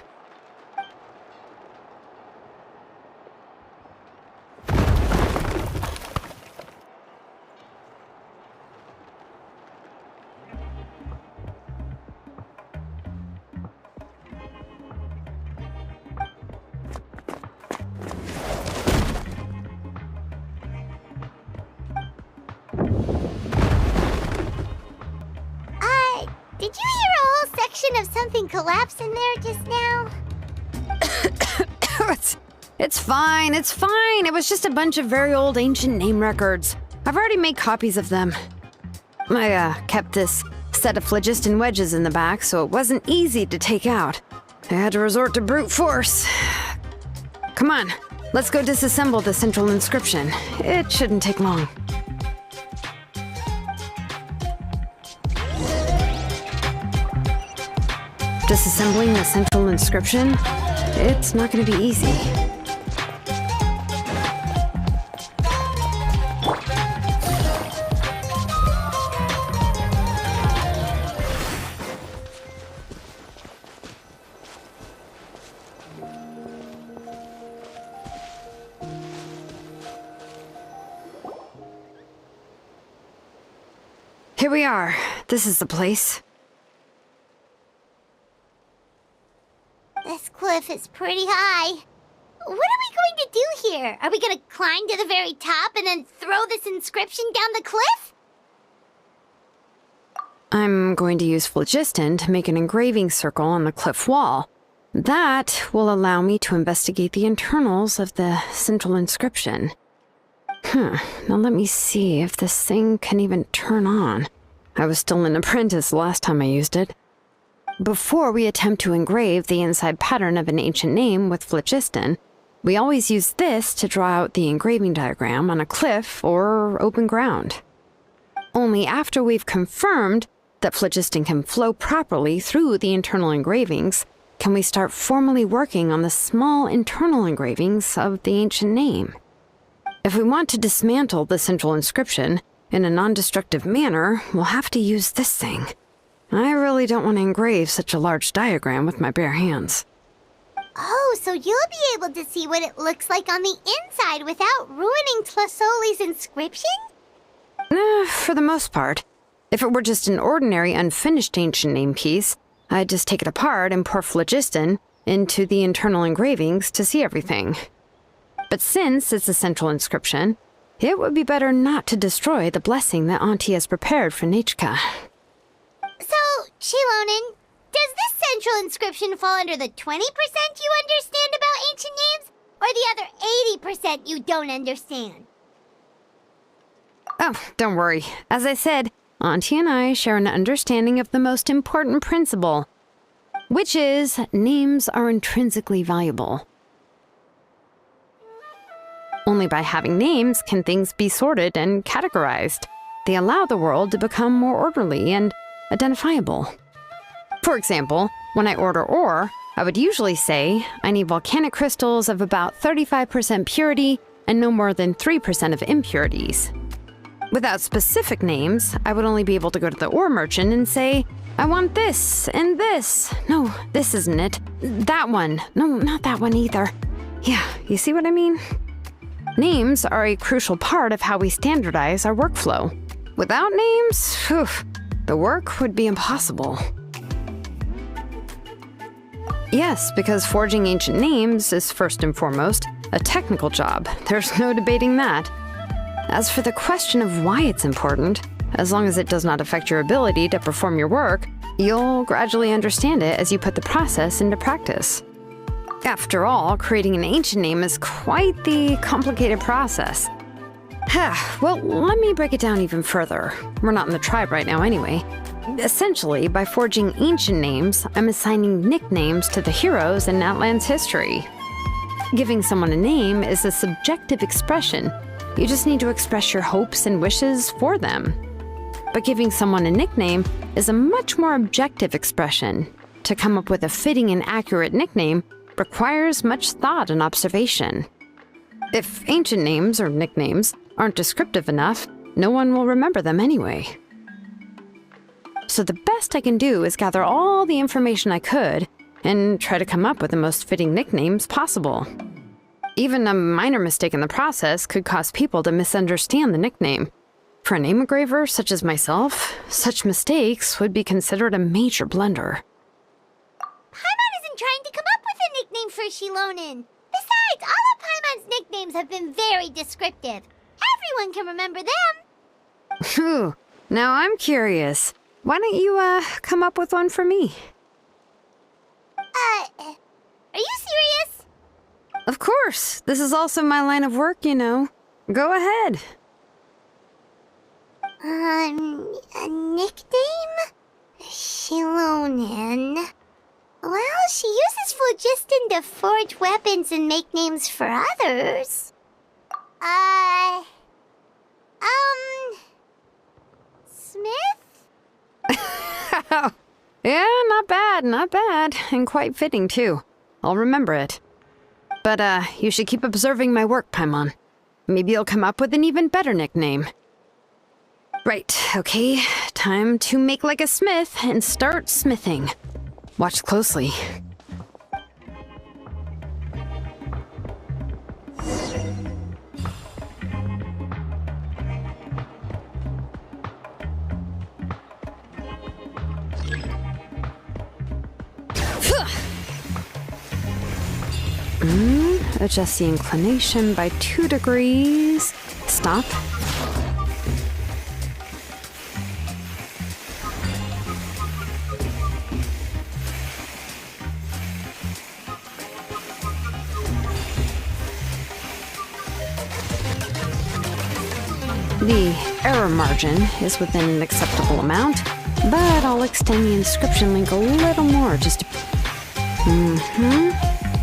reflection of something collapsed in there just now? It's fine, it's fine. It was just a bunch of very old ancient name records. I've already made copies of them. I kept this set of phlogiston wedges in the back, so it wasn't easy to take out. I had to resort to brute force. Come on, let's go disassemble the central inscription. It shouldn't take long. Disassembling the central inscription? It's not going to be easy. Here we are. This is the place. This cliff is pretty high. What are we going to do here? Are we going to climb to the very top and then throw this inscription down the cliff? I'm going to use phlogiston to make an engraving circle on the cliff wall. That will allow me to investigate the internals of the central inscription. Now let me see if this thing can even turn on. I was still an apprentice last time I used it. Before we attempt to engrave the inside pattern of an ancient name with phlogiston, we always use this to draw out the engraving diagram on a cliff or open ground. Only after we've confirmed that phlogiston can flow properly through the internal engravings can we start formally working on the small internal engravings of the ancient name. If we want to dismantle the central inscription in a non-destructive manner, we'll have to use this thing. I really don't want to engrave such a large diagram with my bare hands. Oh, so you'll be able to see what it looks like on the inside without ruining Tlasoli's inscription? For the most part. If it were just an ordinary unfinished ancient name piece, I'd just take it apart and pour phlogiston into the internal engravings to see everything. But since it's a central inscription, it would be better not to destroy the blessing that Auntie has prepared for Nechka. So, Xilonen, does this central inscription fall under the 20% you understand about ancient names, or the other 80% you don't understand? Oh, don't worry. As I said, Auntie and I share an understanding of the most important principle, which is names are intrinsically valuable. Only by having names can things be sorted and categorized. They allow the world to become more orderly and identifiable. For example, when I order ore, I would usually say I need volcanic crystals of about 35% purity and no more than 3% of impurities. Without specific names, I would only be able to go to the ore merchant and say, I want this and this. No, this isn't it. That one. No, not that one either. Yeah, you see what I mean? Names are a crucial part of how we standardize our workflow. Without names, the work would be impossible. Yes, because forging ancient names is first and foremost a technical job. There's no debating that. As for the question of why it's important, as long as it does not affect your ability to perform your work, you'll gradually understand it as you put the process into practice. After all, creating an ancient name is quite the complicated process. Well, let me break it down even further. We're not in the tribe right now anyway. Essentially, by forging ancient names, I'm assigning nicknames to the heroes in Natlan's history. Giving someone a name is a subjective expression. You just need to express your hopes and wishes for them. But giving someone a nickname is a much more objective expression. To come up with a fitting and accurate nickname requires much thought and observation. If ancient names or nicknames aren't descriptive enough, no one will remember them anyway. So the best I can do is gather all the information I could and try to come up with the most fitting nicknames possible. Even a minor mistake in the process could cause people to misunderstand the nickname. For a name engraver such as myself, such mistakes would be considered a major blunder. Paimon isn't trying to come up with a nickname for Xilonen. Besides, all of Paimon's nicknames have been very descriptive. Everyone can remember them. Phew, now I'm curious. Why don't you, come up with one for me? Are you serious? Of course. This is also my line of work, you know. Go ahead. A nickname? Xilonen. Well, she uses phlogiston to forge weapons and make names for others. Smith? Yeah, not bad, and quite fitting too. I'll remember it. But, you should keep observing my work, Paimon. Maybe you'll come up with an even better nickname. Right, okay, time to make like a smith and start smithing. Watch closely. Adjust the inclination by 2 degrees. Stop. The error margin is within an acceptable amount, but I'll extend the inscription link a little more just to...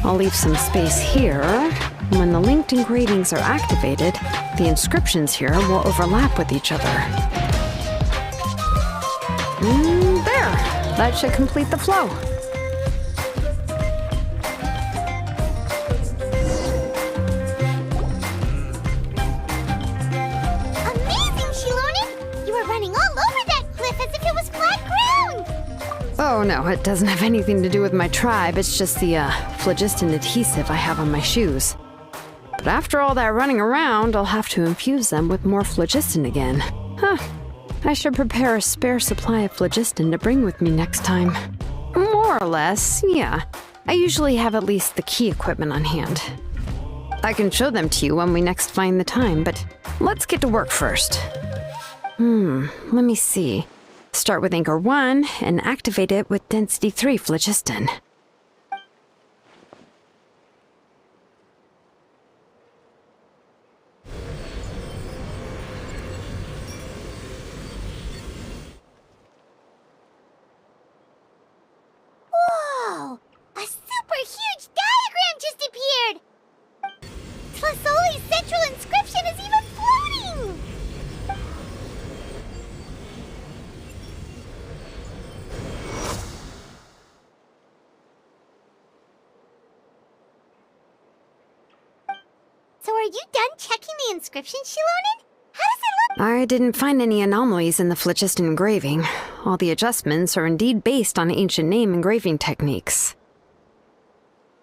I'll leave some space here. When the linked engravings are activated, the inscriptions here will overlap with each other. There! That should complete the flow. Amazing, Xilonen! You were running all over that cliff as if it was flat ground! Oh no, it doesn't have anything to do with my tribe. It's just the, phlogiston adhesive I have on my shoes. But after all that running around, I'll have to infuse them with more phlogiston again. Huh. I should prepare a spare supply of phlogiston to bring with me next time. More or less, yeah. I usually have at least the key equipment on hand. I can show them to you when we next find the time, but let's get to work first. Let me see. Start with Anchor 1 and activate it with Density 3 phlogiston. Whoa! A super huge diagram just appeared! Tlasoli's central inscription is even floating! So are you done checking the inscription, Xilonen? How does it look? I didn't find any anomalies in the phlogiston engraving. All the adjustments are indeed based on ancient name engraving techniques.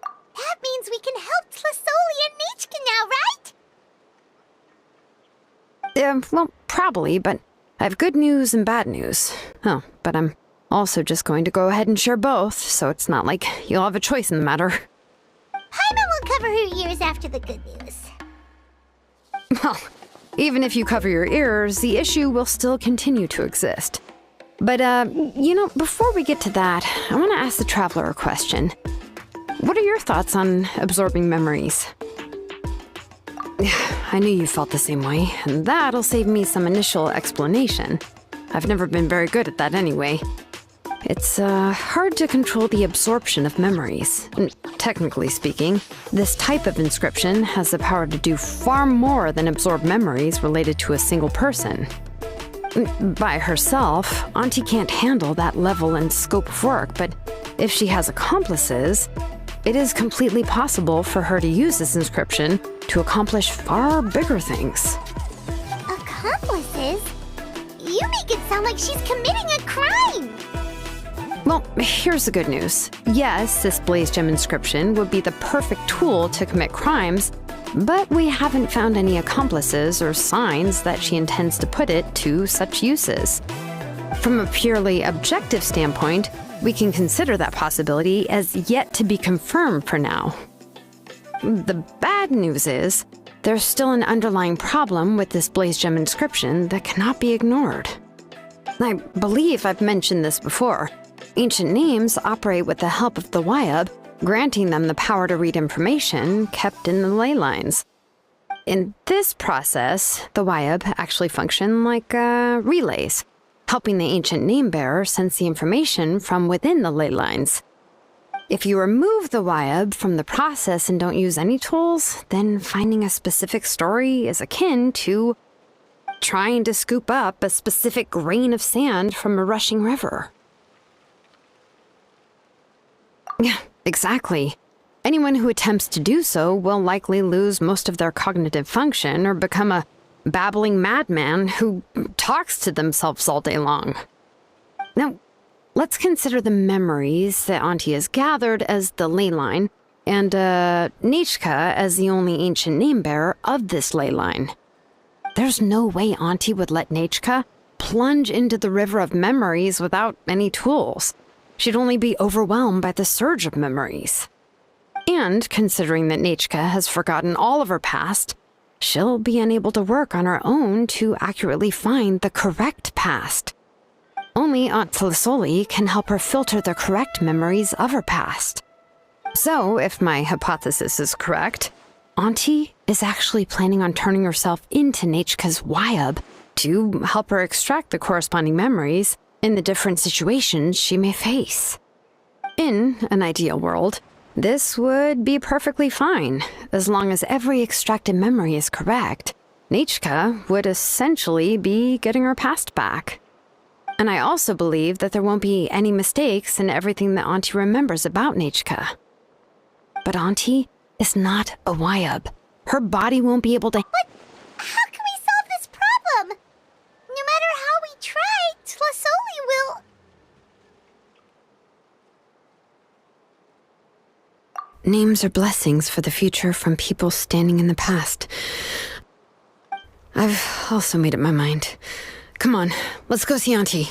That means we can help Tlasoli and Nichka now, right? Well, probably, but I have good news and bad news. Oh, but I'm also just going to go ahead and share both, so it's not like you'll have a choice in the matter. Paimon will cover her ears after the good news. Well, even if you cover your ears, the issue will still continue to exist. But, before we get to that, I want to ask the Traveler a question. What are your thoughts on absorbing memories? I knew you felt the same way, and that'll save me some initial explanation. I've never been very good at that anyway. It's hard to control the absorption of memories. And technically speaking, this type of inscription has the power to do far more than absorb memories related to a single person. By herself, Auntie can't handle that level and scope of work, but if she has accomplices, it is completely possible for her to use this inscription to accomplish far bigger things. Accomplices? You make it sound like she's committing a crime! Well, here's the good news. Yes, this Blaze Gem inscription would be the perfect tool to commit crimes, but we haven't found any accomplices or signs that she intends to put it to such uses. From a purely objective standpoint, we can consider that possibility as yet to be confirmed for now. The bad news is, there's still an underlying problem with this Blaze Gem inscription that cannot be ignored. I believe I've mentioned this before, Ancient names operate with the help of the Wyub, granting them the power to read information kept in the ley lines. In this process, the Wyub actually function like relays, helping the ancient name bearer sense the information from within the ley lines. If you remove the Wyub from the process and don't use any tools, then finding a specific story is akin to trying to scoop up a specific grain of sand from a rushing river. Yeah, exactly. Anyone who attempts to do so will likely lose most of their cognitive function or become a babbling madman who talks to themselves all day long. Now, let's consider the memories that Auntie has gathered as the ley line, and Nechka as the only ancient name bearer of this ley line. There's no way Auntie would let Nechka plunge into the river of memories without any tools. She'd only be overwhelmed by the surge of memories. And considering that Nechka has forgotten all of her past, she'll be unable to work on her own to accurately find the correct past. Only Aunt Tlisoli can help her filter the correct memories of her past. So, if my hypothesis is correct, Auntie is actually planning on turning herself into Nechka's Wyub to help her extract the corresponding memories in the different situations she may face. In an ideal world, this would be perfectly fine, as long as every extracted memory is correct. Nechka would essentially be getting her past back. And I also believe that there won't be any mistakes in everything that Auntie remembers about Nechka. But Auntie is not a Wyub. Her body won't be able to— But how can we solve this problem? No matter how we try, Tlisoli will— Names are blessings for the future from people standing in the past. I've also made up my mind. Come on, let's go see Auntie.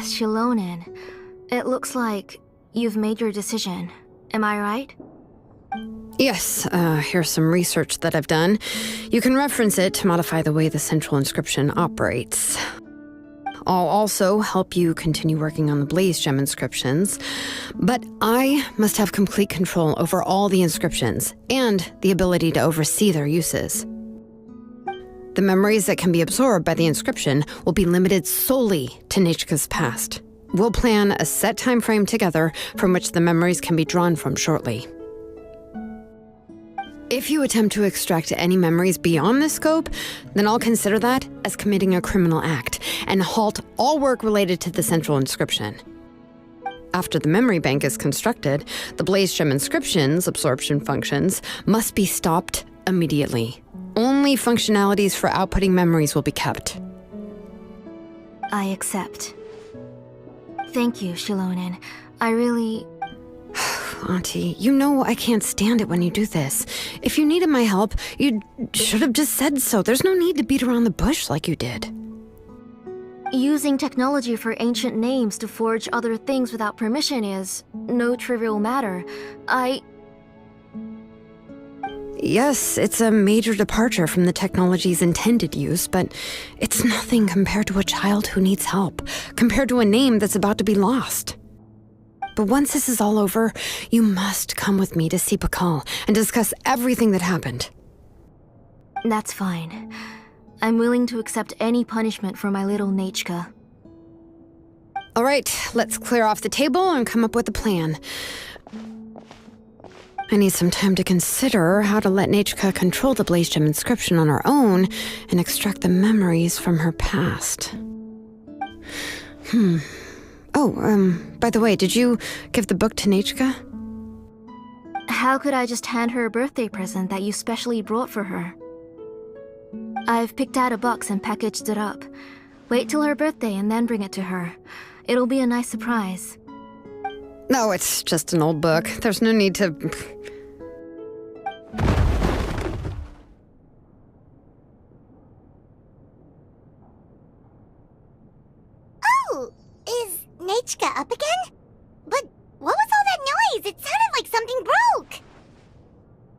Xilonen. It looks like you've made your decision. Am I right? Yes, here's some research that I've done. You can reference it to modify the way the central inscription operates. I'll also help you continue working on the Blaze Gem inscriptions, but I must have complete control over all the inscriptions and the ability to oversee their uses. The memories that can be absorbed by the inscription will be limited solely to Nechka's past. We'll plan a set time frame together from which the memories can be drawn from shortly. If you attempt to extract any memories beyond this scope, then I'll consider that as committing a criminal act and halt all work related to the central inscription. After the memory bank is constructed, the Blaze Gem inscription's absorption functions must be stopped immediately. Only functionalities for outputting memories will be kept. I accept. Thank you, Xilonen. I really... Auntie, you know I can't stand it when you do this. If you needed my help, you should have just said so. There's no need to beat around the bush like you did. Using technology for ancient names to forge other things without permission is no trivial matter. Yes, it's a major departure from the technology's intended use, but it's nothing compared to a child who needs help, compared to a name that's about to be lost. But once this is all over, you must come with me to see Pakal and discuss everything that happened. That's fine. I'm willing to accept any punishment for my little Nechka. All right, let's clear off the table and come up with a plan. I need some time to consider how to let Nechka control the Blaze Gem inscription on her own and extract the memories from her past. By the way, did you give the book to Nechka? How could I just hand her a birthday present that you specially brought for her? I've picked out a box and packaged it up. Wait till her birthday and then bring it to her. It'll be a nice surprise. No, it's just an old book. There's no need to... Oh, is Nechka up again? But what was all that noise? It sounded like something broke.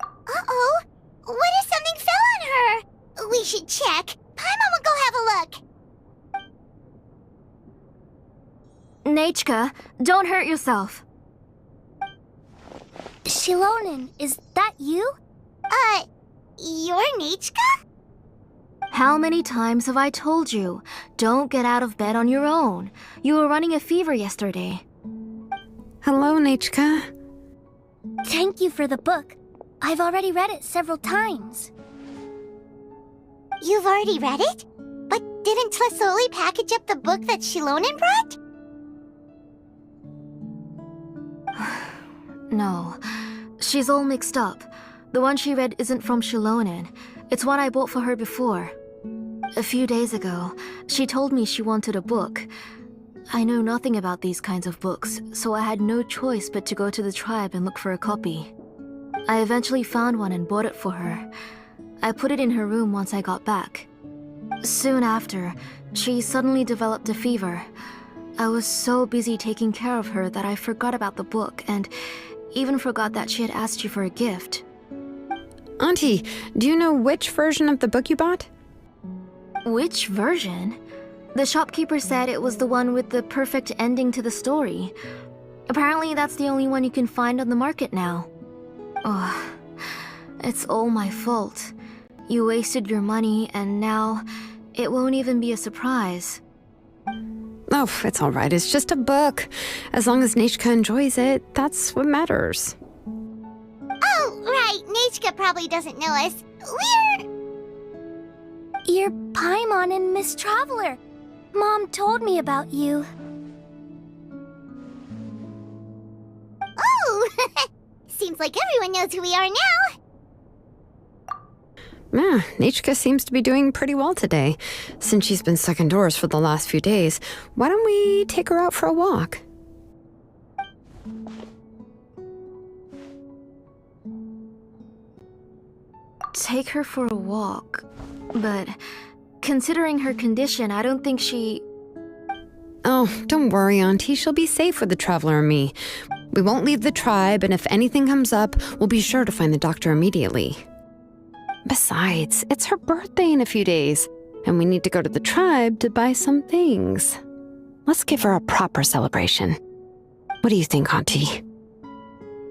Uh-oh. What if something fell on her? We should check. Paimon will go have a look. Nechka, don't hurt yourself. Xilonen, is that you? You're Nechka? How many times have I told you? Don't get out of bed on your own. You were running a fever yesterday. Hello, Nechka. Thank you for the book. I've already read it several times. You've already read it? But didn't Tlasoli package up the book that Xilonen brought? No, she's all mixed up. The one she read isn't from Xilonen. It's one I bought for her before. A few days ago, she told me she wanted a book. I know nothing about these kinds of books, so I had no choice but to go to the tribe and look for a copy. I eventually found one and bought it for her. I put it in her room once I got back. Soon after, she suddenly developed a fever. I was so busy taking care of her that I forgot about the book and even forgot that she had asked you for a gift. Auntie, do you know which version of the book you bought? Which version? The shopkeeper said it was the one with the perfect ending to the story. Apparently that's the only one you can find on the market now. Oh, it's all my fault. You wasted your money and now it won't even be a surprise. Oh, it's all right. It's just a book. As long as Nechka enjoys it, that's what matters. Oh, right. Nechka probably doesn't know us. You're Paimon and Miss Traveler. Mom told me about you. Oh! Seems like everyone knows who we are now. Yeah, Nechka seems to be doing pretty well today. Since she's been stuck indoors for the last few days, why don't we take her out for a walk? Take her for a walk. But considering her condition, I don't think she... Oh, don't worry, Auntie. She'll be safe with the Traveler and me. We won't leave the tribe, and if anything comes up, we'll be sure to find the doctor immediately. Besides, it's her birthday in a few days, and we need to go to the tribe to buy some things. Let's give her a proper celebration. What do you think, Auntie?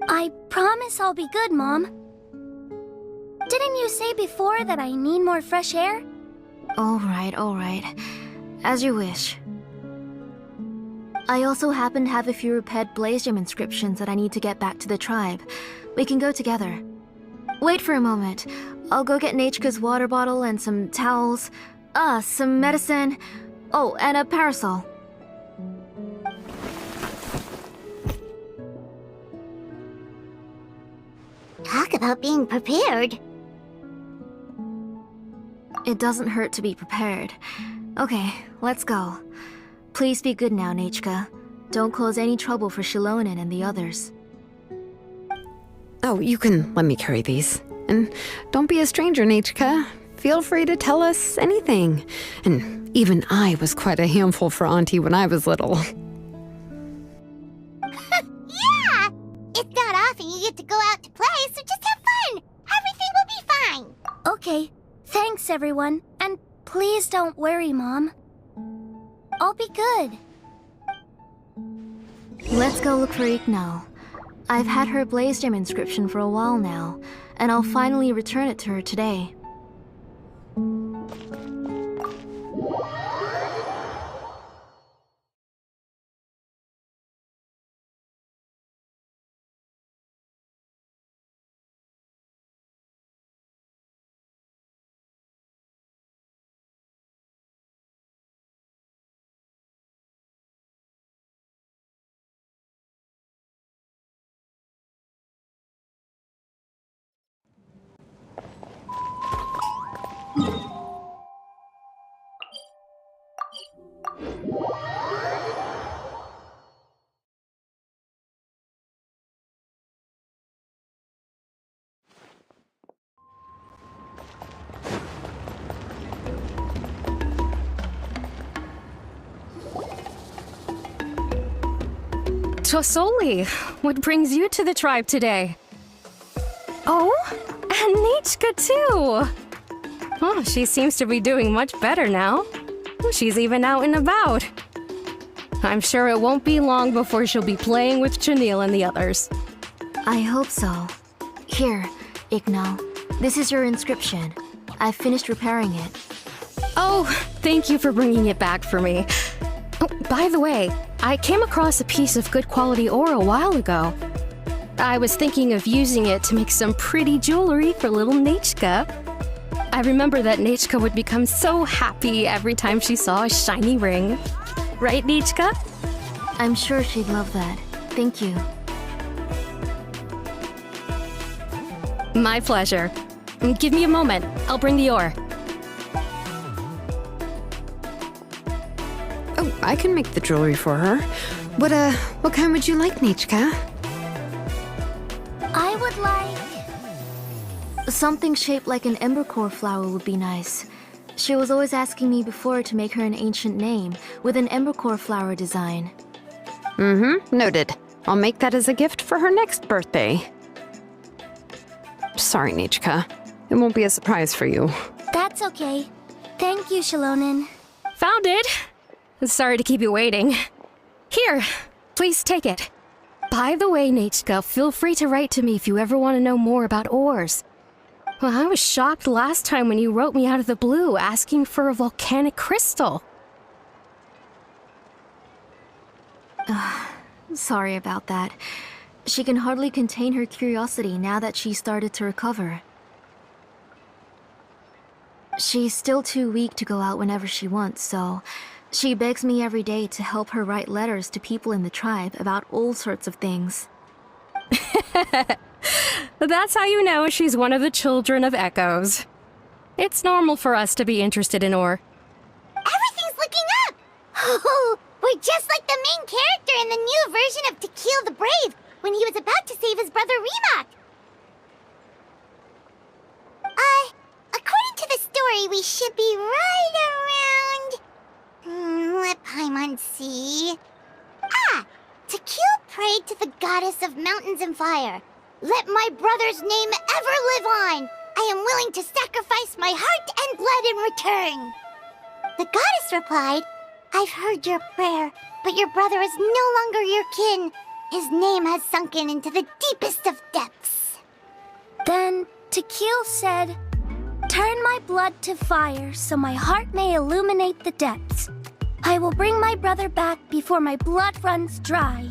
I promise I'll be good, Mom. Didn't you say before that I need more fresh air? All right. As you wish. I also happen to have a few repaired Blaze Gem inscriptions that I need to get back to the tribe. We can go together. Wait for a moment. I'll go get Nechka's water bottle and some towels. Some medicine. Oh, and a parasol. Talk about being prepared. It doesn't hurt to be prepared. Okay, let's go. Please be good now, Nechka. Don't cause any trouble for Xilonen and the others. Oh, you can let me carry these. And don't be a stranger, Nechka. Feel free to tell us anything. And even I was quite a handful for Auntie when I was little. Yeah! It's not often you get to go out to play, so just have fun! Everything will be Thanks, everyone. And please don't worry, Mom. I'll be good. Let's go look for Ignal. I've had her Blaze Gem inscription for a while now, and I'll finally return it to her today. Tosoli, what brings you to the tribe today? Oh, and Nichka too! Oh, she seems to be doing much better now. She's even out and about. I'm sure it won't be long before she'll be playing with Janelle and the others. I hope so. Here, Ignal. This is your inscription. I've finished repairing it. Oh, thank you for bringing it back for me. Oh, by the way, I came across a piece of good quality ore a while ago. I was thinking of using it to make some pretty jewelry for little Nichka. I remember that Nichka would become so happy every time she saw a shiny ring. Right, Nichka? I'm sure she'd love that. Thank you. My pleasure. Give me a moment. I'll bring the ore. Oh, I can make the jewelry for her. What kind would you like, Nichka? I would like... Something shaped like an embercore flower would be nice. She was always asking me before to make her an ancient name with an embercore flower design. Noted. I'll make that as a gift for her next birthday. Sorry, Nichka. It won't be a surprise for you. That's okay. Thank you, Xilonen. Found it! Sorry to keep you waiting. Here, please take it. By the way, Nichka, feel free to write to me if you ever want to know more about ores. Well, I was shocked last time when you wrote me out of the blue asking for a volcanic crystal. Sorry about that. She can hardly contain her curiosity now that she's started to recover. She's still too weak to go out whenever she wants, so she begs me every day to help her write letters to people in the tribe about all sorts of things. That's how you know she's one of the children of Echoes. It's normal for us to be interested in ore. Everything's looking up! Oh, we're just like the main character in the new version of To Kill the Brave when he was about to save his brother Remak. According to the story, we should be right around... let Paimon see... To kill prayed to the goddess of mountains and fire. Let my brother's name ever live on. I am willing to sacrifice my heart and blood in return. The goddess replied, I've heard your prayer, but your brother is no longer your kin. His name has sunken into the deepest of depths. Then Tequil said, turn my blood to fire so my heart may illuminate the depths. I will bring my brother back before my blood runs dry.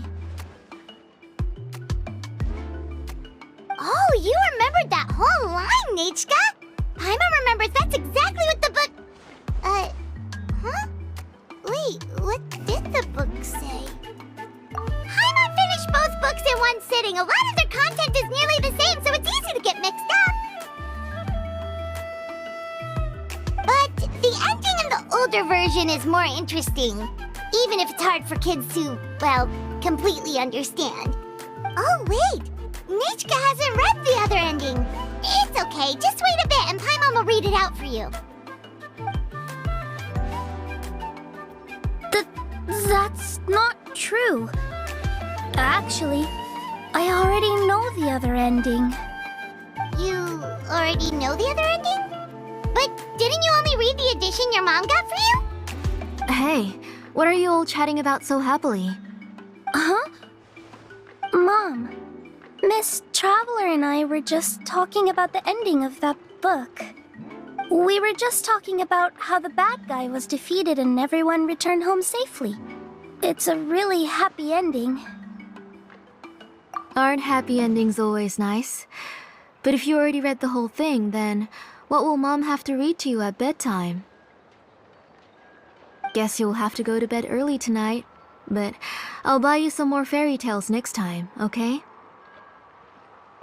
Oh, you remembered that whole line, Nichka! Paimon remembers that's exactly what the book... huh? Wait, what did the book say? Paimon finished both books in one sitting. A lot of their content is nearly the same, so it's easy to get mixed up. But the ending in the older version is more interesting, even if it's hard for kids to, well, completely understand. Oh, wait! Nichka hasn't read the other ending. It's okay, just wait a bit and Paimon will read it out for you. That's not true. Actually, I already know the other ending. You already know the other ending? But didn't you only read the edition your mom got for you? Hey, what are you all chatting about so happily? Huh? Mom, Miss Traveler and I were just talking about the ending of that book. We were just talking about how the bad guy was defeated and everyone returned home safely. It's a really happy ending. Aren't happy endings always nice? But if you already read the whole thing, then what will Mom have to read to you at bedtime? Guess you'll have to go to bed early tonight. But I'll buy you some more fairy tales next time, okay?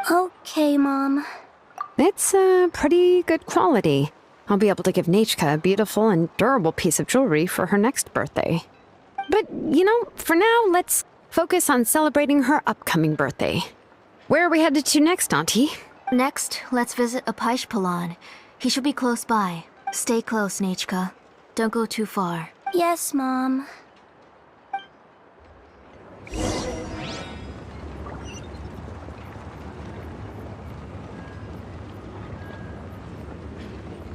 Okay, Mom. It's pretty good quality. I'll be able to give Nachka a beautiful and durable piece of jewelry for her next birthday. But, for now, let's focus on celebrating her upcoming birthday. Where are we headed to next, Auntie? Next, let's visit Apaish. He should be close by. Stay close, Nachka. Don't go too far. Yes, Mom.